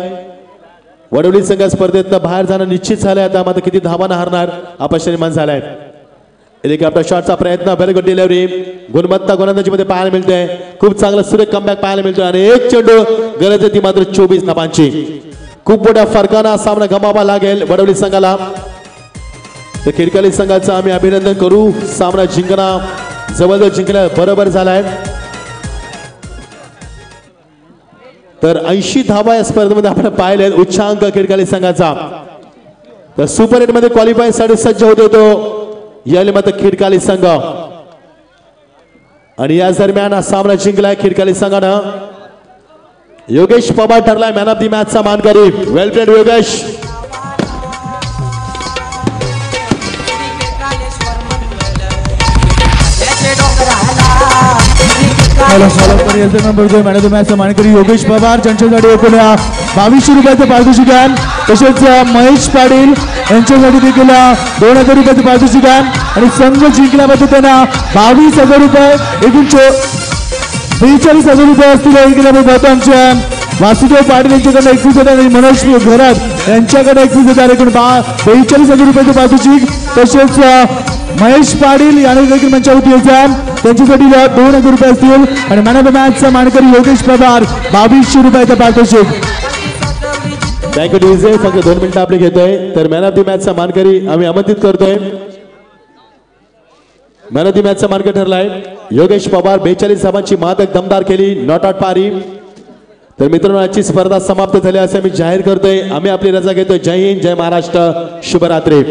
वडवली संघ स्पर्धेतनं बाहेर जाणं निश्चित झालंय. आता मात्र किती धावानं हरणार हा प्रश्न निर्माण झालाय. आपल्या शॉटचा प्रयत्न, व्हेरी गुड डिलिव्हरी. गुणवत्ता गोलंदाजी मध्ये पाहायला मिळते. खूप चांगला सुरेख कमबॅक पाहायला मिळतोय आणि 1 चेंडू गरज येते मात्र 24 धावांची. खूप मोठ्या फरकानं सामना गमावा लागेल वडवली संघाला. तर खिडकाली संघाचं आम्ही अभिनंदन करू. सामना जिंकणं जवळजवळ जिंकण्या बरोबर झालाय. तर 80 धावा या स्पर्धेमध्ये आपण पाहिले. उच्चांक खिडकाली संघाचा. तर सुपर 8 मध्ये क्वालिफाय साठी सज्ज होतो तो याले मात्र खिडकाली संघ आणि या दरम्यान हा सामना जिंकलाय खिडकाली संघानं. योगेश पवार ठरलाय मॅन ऑफ द मॅचचा मानकरी. Well played Yogesh. मॅच मानकरी योगेश पवार ज्यांच्यासाठी एकूण 2200 रुपयाचं पारितोषिक आहे. तसेच महेश पाटील यांच्यासाठी देखील 2000 रुपयाचं पारितोषिक आहे आणि संघ जिंकल्याबद्दल त्यांना 22,000 रुपये एकूण 42,000 रुपये असतील. आमच्या वासुदेव पाटील यांच्याकडे 21,000 आणि मनोज घरात यांच्याकडे 21,000 एकूण 42,000 रुपयाचं पारितोषिक. तसेच महेश पाटील यांनी देखील मंचावरती यायचं. त्यांच्यासाठी 2,000 रुपये असतील आणि मॅन ऑफ द मॅचचा मानकरी योगेश पवार 2200 रुपयाचं पारितोषिक. Thank you DJ. फक्त 2 मिनिटं आपले घेतोय. तर मॅन ऑफ द मॅचचा मानकरी आम्ही आमंत्रित करतोय. मॅन ऑफ द मॅचचा मानकरी ठरलाय योगेश पवार. 42 धावांची मादक दमदार केली, नॉट आउट पारी. तर मित्रांनो आजची स्पर्धा समाप्त झाली असे मी जाहीर करतोय. आम्ही आपली रजा घेतोय. जय हिंद, जय महाराष्ट्र, शुभरात्री.